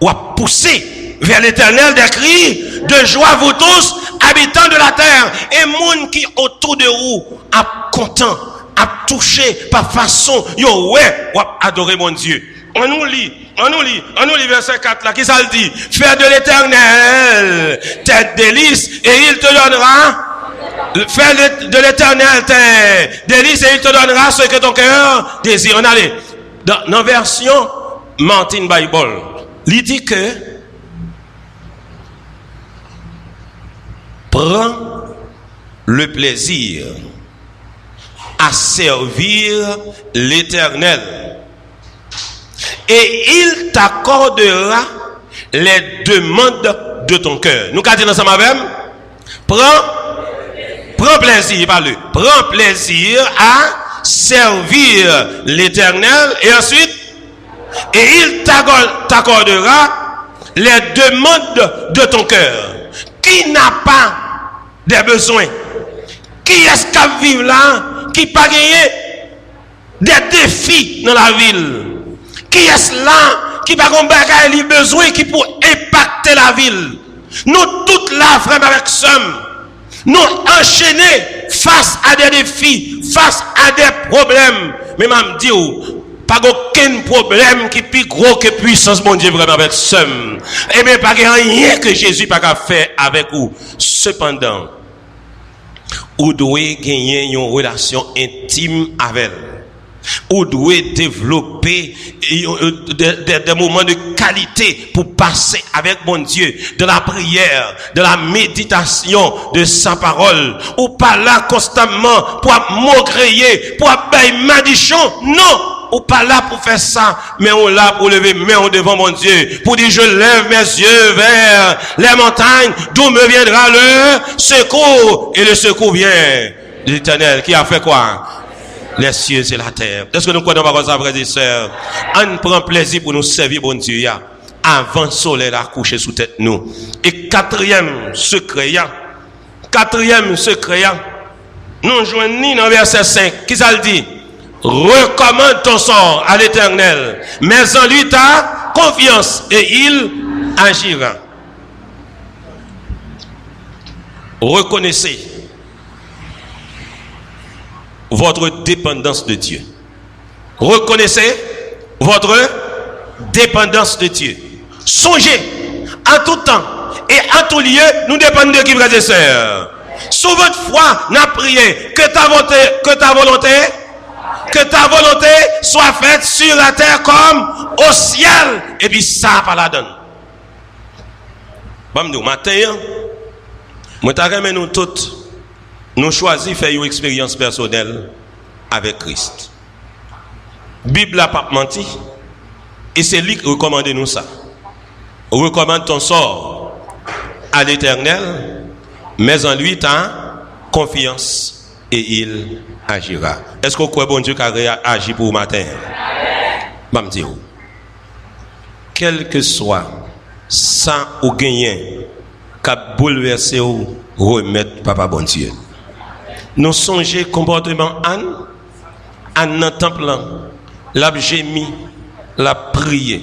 Speaker 3: vous poussez vers l'Éternel des cris de joie, vous tous, habitants de la terre, et monde qui autour de vous, a content, a touché par façon, yo ouais, ou adorer mon Dieu. On nous lit verset 4 là, qui ça le dit? Fais de l'Éternel tes délices et il te donnera. Fais de l'Éternel tes délices et il te donnera ce que ton cœur désire. On allait. Dans la version Martin Bible, il dit que prends le plaisir à servir l'Éternel et il t'accordera les demandes de ton cœur. Nous qu'à dire ensemble avec? Prends plaisir, parle. Prends plaisir à servir l'Éternel et ensuite, et il t'accordera les demandes de ton cœur. Qui n'a pas des besoins? Qui est-ce qui vit là, qui pas gagné des défis dans la ville? Qui est-ce là qui pas gagné des besoins qui pour impacter la ville? Nous toutes là, frères avec somme, nous enchaînés face à des défis, face à des problèmes. Mais m'a dit, pas aucun problème qui est plus gros que puissance, mon Dieu, vraiment avec somme. Eh bien, pas rien que Jésus pas qu'à faire avec vous. Cependant, vous devez gagner une relation intime avec elle. Vous devez développer des moments de qualité pour passer avec mon Dieu dans la prière, dans la méditation de sa parole. Ou pas là constamment pour maugréer, pour bailler madichon. Non! Ou pas là pour faire ça, mais on là pour lever main devant mon Dieu, pour dire je lève mes yeux vers les montagnes, d'où me viendra le secours, et le secours vient de l'Éternel, qui a fait quoi? Les cieux et la terre. Est-ce que nous croyons pas ça, frères et sœurs? On prend plaisir pour nous servir bon Dieu, avant le soleil à coucher sous tête nous. Et quatrième secret, nous joignons dans verset 5, qui ça le dit? Recommande ton sort à l'Éternel, mais en lui ta confiance et il agira. Reconnaissez votre dépendance de Dieu. Reconnaissez votre dépendance de Dieu. Songez en tout temps et en tout lieu, nous dépendons de qui, frères et sœurs. Sous votre foi, n'a prié que ta volonté soit faite sur la terre comme au ciel. Et puis ça, pas la donne. Bon, nous, matin, moi, nous toutes, nous choisissons faire une expérience personnelle avec Christ. Bible n'a pas menti. Et c'est lui qui recommande nous ça. Recommande ton sort à l'Éternel, mais en lui, ta confiance et il agira. Est-ce que vous croyez bon Dieu qui a agi pour vous matin? Je vais me dire, quel que soit ça ou gagné, qui a bouleversé ou remettre papa bon Dieu. Nous songeons comportement Anne dans le temple, l'a gémi, l'a prié.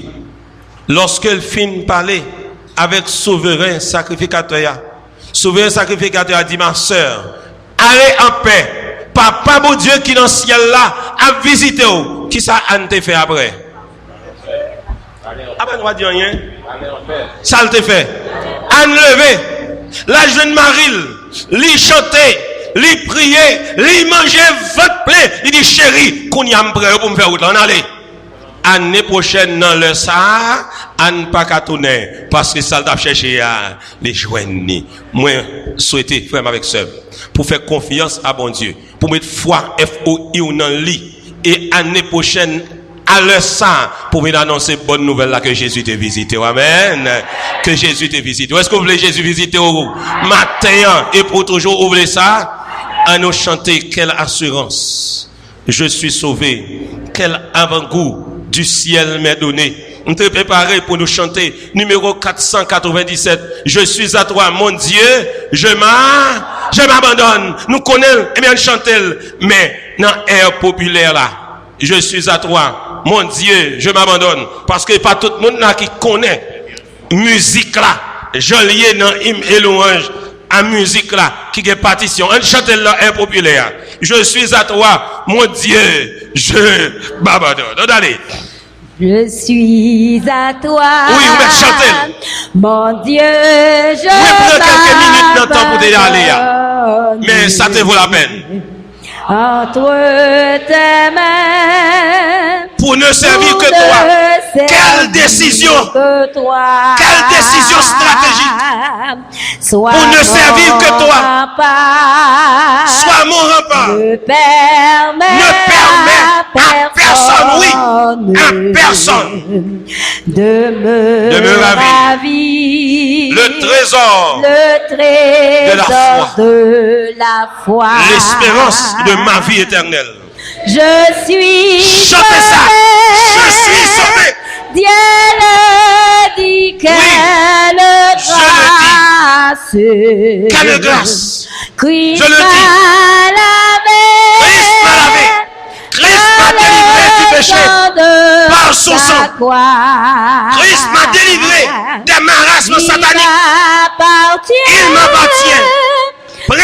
Speaker 3: Lorsqu'elle finit de parler avec souverain sacrificateur a dit, ma soeur, allez en paix. Papa bon Dieu qui dans le ciel là a visité vous. Qui ça Anne te fait après? Après on va dire rien. Ça le te fait. Anne levé. La jeune Marie, lui chanter, lui prier, lui manger votre plein. Il dit chérie, qu'on y a prêt pour me faire route. On allez. Année prochaine dans le ça, Anne pas qu'à tourner parce que ça t'a cherché à les joindre. Moi souhaiter frère avec sœur pour faire confiance à bon Dieu, pour mettre foi FOI dans le lit et année prochaine à l'heure ça pour venir annoncer bonne nouvelle là que Jésus t'a visité. Amen. Que Jésus t'a visité. Est-ce que vous voulez Jésus visiter au matin et pour toujours vous voulez ça? À nous chanter quelle assurance. Je suis sauvé. Quel avant-goût du ciel m'est donné. On te préparé pour nous chanter numéro 497. Je suis à toi, mon Dieu. Je m'abandonne. Nous connaissons et bien chanter, mais dans l'air populaire là. Je suis à toi, mon Dieu. Je m'abandonne parce que pas tout le monde là qui connaît musique là. Je lié dans hymne et louange à musique là qui est partition. On chante là air populaire. Je suis à toi, mon Dieu. Je m'abandonne. Allez.
Speaker 2: Je suis à toi.
Speaker 3: Oui, vous mettez chanter.
Speaker 2: Mon Dieu, je
Speaker 3: m'abandonne. Oui, prends quelques minutes dans le temps pour t'y aller. Mais ça te vaut la peine.
Speaker 2: Entre tes mains.
Speaker 3: Pour ne servir que toi. Quelle décision. Quelle décision stratégique. Pour ne servir que toi. Sois mon rempart. Ne permets à personne, oui, à personne
Speaker 2: de me ravir
Speaker 3: le trésor de la foi,
Speaker 2: l'espérance
Speaker 3: de ma vie éternelle.
Speaker 2: Je suis
Speaker 3: Chantez ça. Je suis sauvé.
Speaker 2: Dieu le dit, quelle grâce.
Speaker 3: Quelle grâce.
Speaker 2: Christ
Speaker 3: Je le dis.
Speaker 2: m'a lavé.
Speaker 3: Christ m'a lavé. Christ m'a délivré du péché par son sang. Christ m'a délivré des marasmes sataniques. Il m'appartient. Près de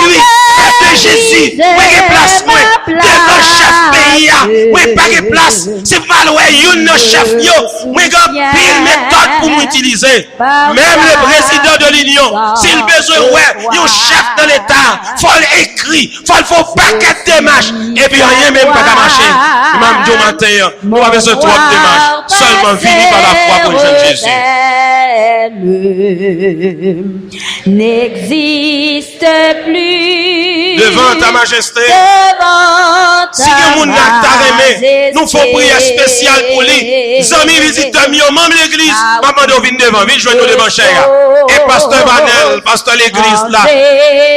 Speaker 3: lui, près de Jésus, où est place, moi, devant chef pays, où est pas de place, c'est pas où est une chef, yo, où est pile méthode pour m'utiliser. Même le président de l'Union, s'il besoin, ouais, un chef de l'État, faut l'écrire, faut paquet de démarches, et puis rien même pas qu'à marcher. Même du matin, nous avons besoin de trois démarches, seulement fini par la foi pour le jeune Jésus.
Speaker 2: N'existe plus
Speaker 3: devant ta majesté. Si le monde n'a pas aimé, nous faut prière spéciale pour lui. Amis visiteurs, membres de l'église, maman de vin devant, vite joindre nous devant cher. Et pasteur Vanel, pasteur l'église là,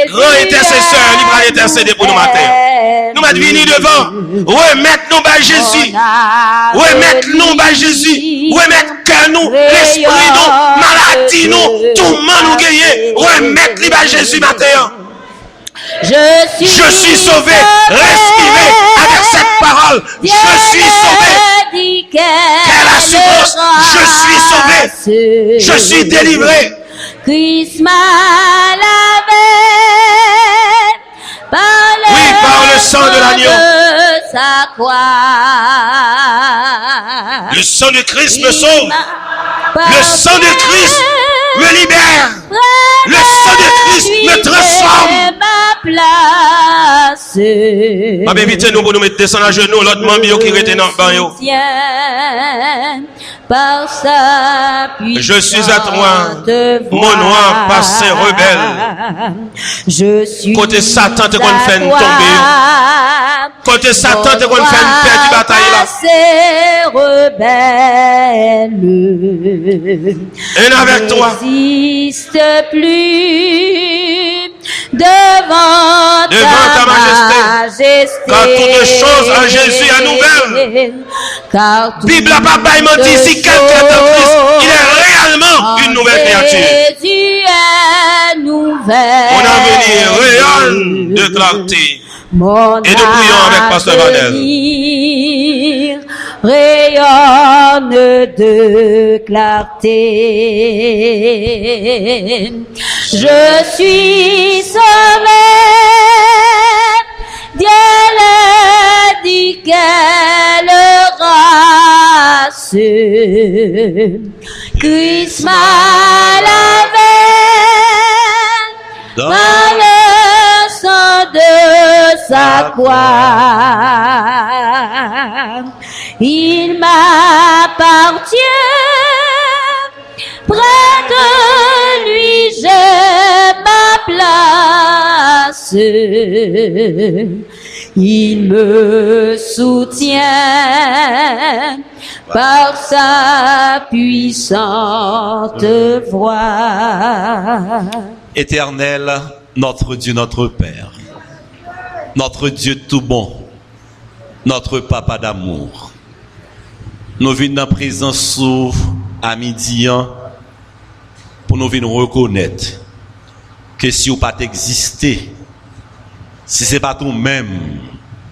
Speaker 3: grand intercesseur, il va intercéder pour nous matin. Nous va venir devant, remettre nous bas Jésus, remettre nous bas Jésus, remettre cœur nous, l'esprit nous, maladie nous, tout le monde nous gagner, remettre les bas Jésus matin.
Speaker 2: Je suis
Speaker 3: sauvé, respirez avec cette parole. Je suis sauvé. Quelle assurance, je suis sauvé. Je suis délivré.
Speaker 2: Christ m'a lavé par
Speaker 3: le sang de l'agneau. Le sang de Christ me sauve. Le sang de Christ me libère. Le sang de Christ me transforme. Ma invitez nous pour nous mettre descendre à genoux, l'autre membre qui était dans le banc. Je suis à toi, mon noir passé rebelle. Côté Satan te qu'on fait tomber. Côté Satan te qu'on fait perdre du bataille là. Et avec toi.
Speaker 2: N'existe plus devant ta majesté.
Speaker 3: Car toutes choses en Jésus est nouvelle. Bible n'a pas menti, si quelqu'un est en Christ, il est réellement une nouvelle créature. Mon avenir rayonne de clarté. Et nous prions avec Pasteur Vanel.
Speaker 2: Rayonne de clarté. Je suis sauvé. Dieu le dit, quelle grâce. Christ m'a lavé dans le sang de sa croix. Il m'appartient, près de lui j'ai ma place. Il me soutient par sa puissante voix.
Speaker 4: Éternel, notre Dieu, notre Père, notre Dieu tout bon, notre Papa d'amour, nous venons dans la présence à midi pour nous venir reconnaître que si vous pas existé, si ce n'est pas nous-mêmes,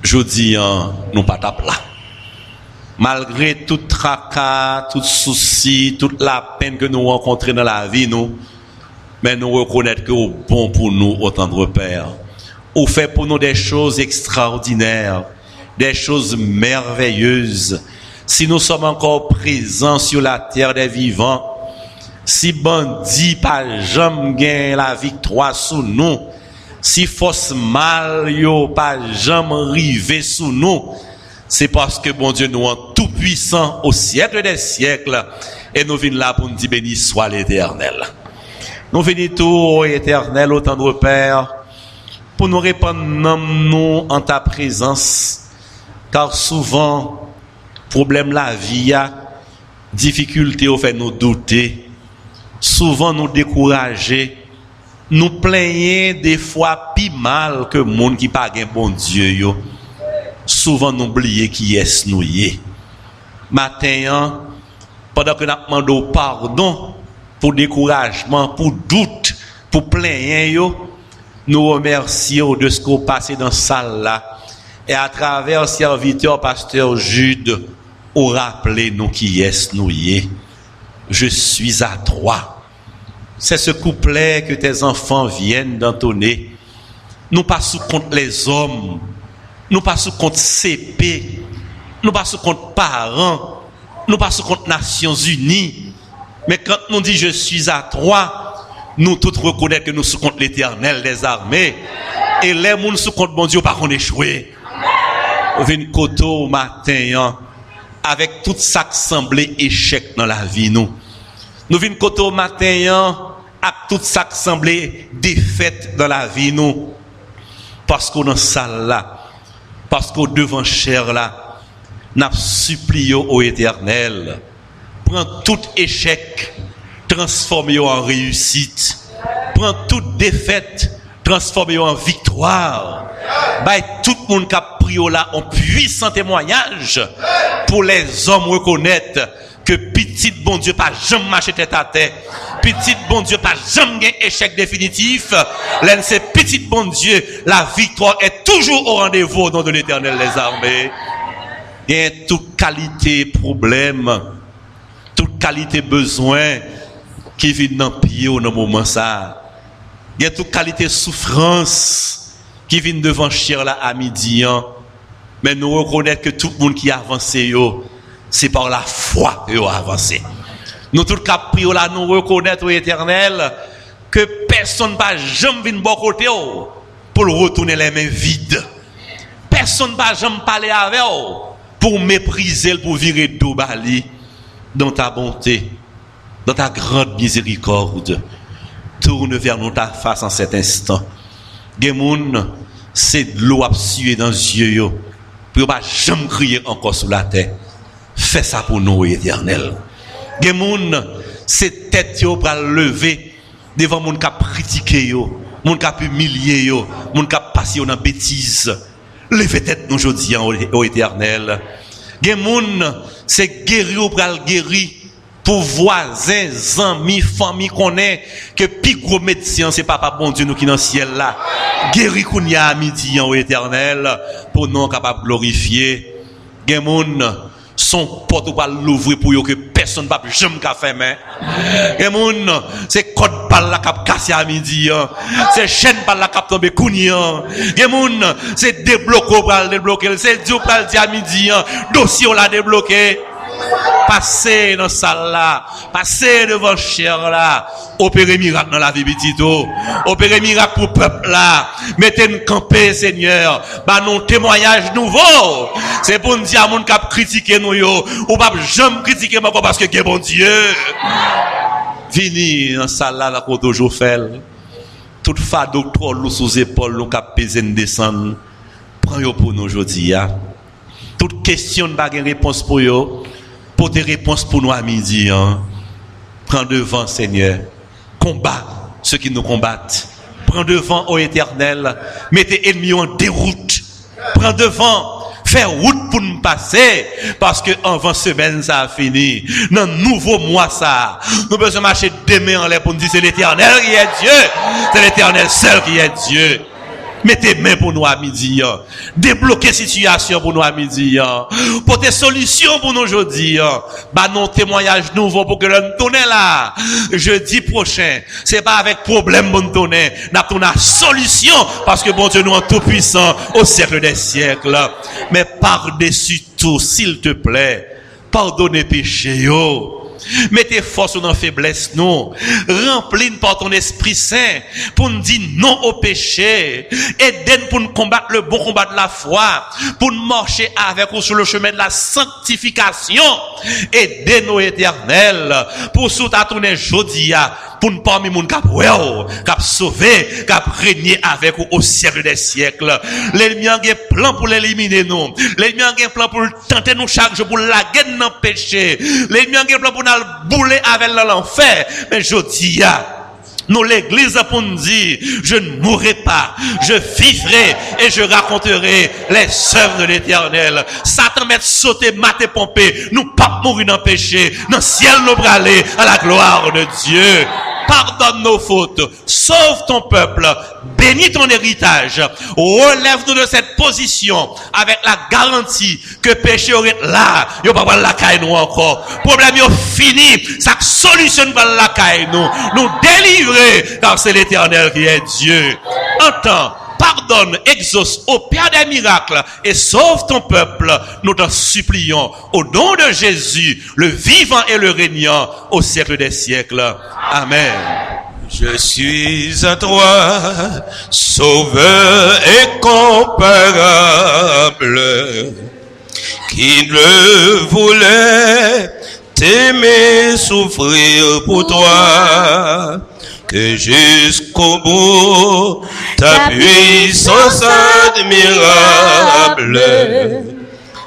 Speaker 4: je dis, nous pas ta plat. Malgré tout tracas, tout souci, toute la peine que nous rencontrons dans la vie, mais nous reconnaissons que vous êtes bon pour nous, au tendre Père. Vous faites pour nous des choses extraordinaires, des choses merveilleuses. Si nous sommes encore présents sur la terre des vivants, si bandit pas jamais gagne la victoire sous nous, si force mal yo pas jamais rivé sous nous, c'est parce que bon Dieu nous est tout puissant au siècle des siècles et nous venons là pour nous dire béni soit l'Éternel. Nous venons tout Éternel au tendre Père pour nous répandre nous en ta présence, car souvent problème la vie, difficulté au fait nous douter, souvent nous décourager, nous plaignons des fois plus mal que monde qui pas un bon Dieu yo. souvent nous oublions qui est nous y. Matin, pendant que nous demandons pardon pour découragement, pour doute, pour plaindre, nous remercions de ce qu'on passe dans cette salle là. Et à travers serviteur pasteur Jude, on rappelle nous qui est nous y. Je suis à toi. C'est ce couplet que tes enfants viennent d'entonner. Nous pas sous compte les hommes, nous pas sous compte CP, nous pas sous compte parents, nous pas sous compte Nations Unies. Mais quand nous dit je suis à toi, nous tous reconnaissons que nous sous compte l'Éternel des armées. Et les gens sous compte bon Dieu pas qu'on échoué. On vient côté au matin avec tout ça qui semblait échec dans la vie nous. Nous venons côté au matin avec tout ça qui semblait défaite dans la vie nous. Parce qu'on est dans la salle là, parce qu'on est devant chair là, nous supplions au Éternel, prends tout échec, transformez-le en réussite, prends toute défaite, transformez-le en victoire. Bah, tout le monde qui a pris là en puissant témoignage pour les hommes reconnaître que petit bon Dieu pas jamais marché tête à tête. Petit bon Dieu pas jamais échec définitif. L'un c'est petit bon Dieu, la victoire est toujours au rendez-vous au nom de l'Éternel des armées. Il y a toute qualité problème, toute qualité besoin qui vient dans pied au moment ça. Il y a toute qualité souffrance qui vient devant chair là à midi. Mais nous reconnaissons que tout le monde qui avance c'est par la foi que vous avancez. Nous tous qui prions là, nous reconnaissons au Éternel que personne ne va jamais venir de bon côté pour retourner les mains vides. Personne ne va jamais parler avec vous pour mépriser, pour virer dos bali dans ta bonté, dans ta grande miséricorde. Tourne vers nous ta face en cet instant. Des gens, c'est de l'eau à suer dans les yeux pour ne pas jamais crier encore sous la terre. Fais ça pour nous, Éternel. Des gens, c'est tête pour lever devant les gens qui ont critiqué, les gens qui ont humilié, les gens qui ont passé dans la bêtise. Levez tête nous aujourd'hui, au Éternel. Des gens, c'est guérir pour guérir pour voisins, amis, famille qu'on est, que plus gros médecin, c'est papa bon Dieu nous qui dans le ciel là. Guérir qu'on y a à midi, au Éternel, pour nous capables de glorifier. Des gens, son porte va l'ouvrir pour que personne ne va jamais fermer. Et moun, c'est code balle la cap cassé à midi, c'est chaîne balle la cap tomber kounyan. Et moun, c'est débloquer pour le débloquer, c'est Dieu pour le dire à midi, dossier on l'a débloqué. Passez dans salle là, passez devant chair là, opérer miracle dans la vie petito, opérer miracle pour peuple là, mettez nous camper Seigneur, bah non témoignage nouveau, c'est pour nous dire à moun qui a critiqué nous yo, ou pas jamais critiquer moi parce que c'est bon Dieu. Vini dans salle là qu'on toujours fait, toute fado trop sous épaule nous cap peser descendre, prends yo pour nous aujourd'hui ya. Toute question n'a pas réponse pour yo. Pour des réponses pour nous à midi, prends devant, Seigneur. Combat ceux qui nous combattent. Prends devant, ô Éternel. Mettez ennemis en déroute. Prends devant. Fais route pour nous passer. Parce que avant semaine, ça a fini. Dans le nouveau mois, ça. Nous besoin marcher demain en l'air pour nous dire c'est l'Éternel qui est Dieu. C'est l'Éternel seul qui est Dieu. Mettez main pour nous à midi. Débloquer situation pour nous à midi. Porter solution pour nous aujourd'hui. Bah non témoignage nouveau pour que nous tourne là. Jeudi prochain, c'est pas avec problème pour nous tourner. Nous avons une solution parce que bon Dieu nous est tout puissant au siècle des siècles. Mais par-dessus tout, s'il te plaît, pardonnez péché yo. Mettez force dans la faiblesse, nous. Remplis par ton Esprit Saint pour nous dire non au péché. Aidez-nous pour nous combattre le bon combat de la foi. Pour nous marcher avec vous sur le chemin de la sanctification. Aidez-nous, Éternel, pour soutenir tourner jodia. Pour nous parmi moun k'ap sauver, k'ap régner avec vous au siècle des siècles. L'ennemi a un plan pour l'éliminer nous. L'ennemi a un plan pour tenter nous chaque jour, pour laguer dans péché. L'ennemi a un plan pour nous bouler avec l'enfer. Mais je dis, Nous, l'église, pour nous dire, je ne mourrai pas, je vivrai et je raconterai les œuvres de l'éternel. Satan m'a sauté, maté, pompé. Nous pas mourir dans le péché. Dans le ciel, nous aller à la gloire de Dieu. Pardonne nos fautes, sauve ton peuple, bénis ton héritage, relève-nous de cette position avec la garantie que péché aurait là, il va pas la caille nous encore. Problème est fini, ça solutionne pas la caille nous délivrer, car c'est l'Éternel qui est Dieu. Entends, pardonne, exauce au Père des miracles et sauve ton peuple. Nous t'en supplions au nom de Jésus, le vivant et le régnant au siècle des siècles. Amen.
Speaker 3: Je suis à toi, sauveur incomparable, qui ne voulait t'aimer souffrir pour toi, que jusqu'au bout ta puissance admirable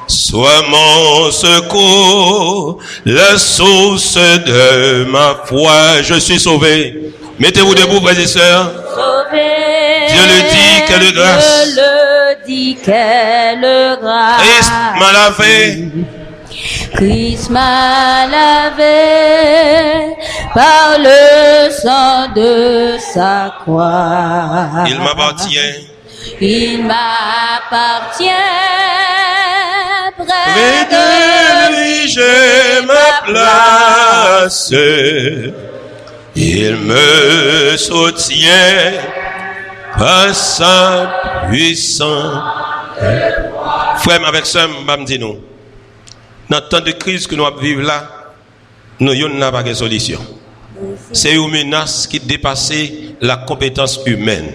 Speaker 3: sois mon secours, la source de ma foi. Je suis sauvé. Mettez-vous debout, frères et sœurs.
Speaker 2: Sauvé.
Speaker 3: Dieu le dit, quelle grâce.
Speaker 2: Dieu le dit, quelle grâce.
Speaker 3: Christ m'a lavé.
Speaker 2: Christ m'a lavé par le sang de sa croix.
Speaker 3: Il m'appartient.
Speaker 2: Il m'appartient.
Speaker 3: Près de lui, j'ai ma place. Il me soutient par sa puissance. Frère, avec ça, je nous. Dans le temps de crise que nous vivons là, nous n'avons pas de solution. C'est une menace qui dépasse la compétence humaine.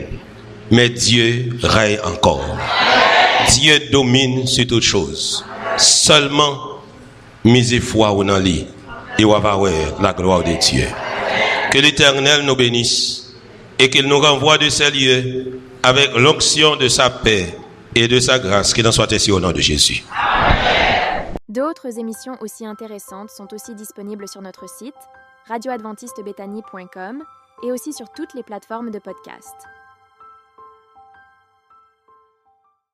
Speaker 3: Mais Dieu règne encore. Dieu domine sur toute chose. Seulement, misez foi dans lui et on va voir la gloire de Dieu. Que l'Éternel nous bénisse et qu'il nous renvoie de ces lieux avec l'onction de sa paix et de sa grâce. Qu'il en soit ainsi au nom de Jésus.
Speaker 5: D'autres émissions aussi intéressantes sont aussi disponibles sur notre site radioadventistebethany.com et aussi sur toutes les plateformes de podcast.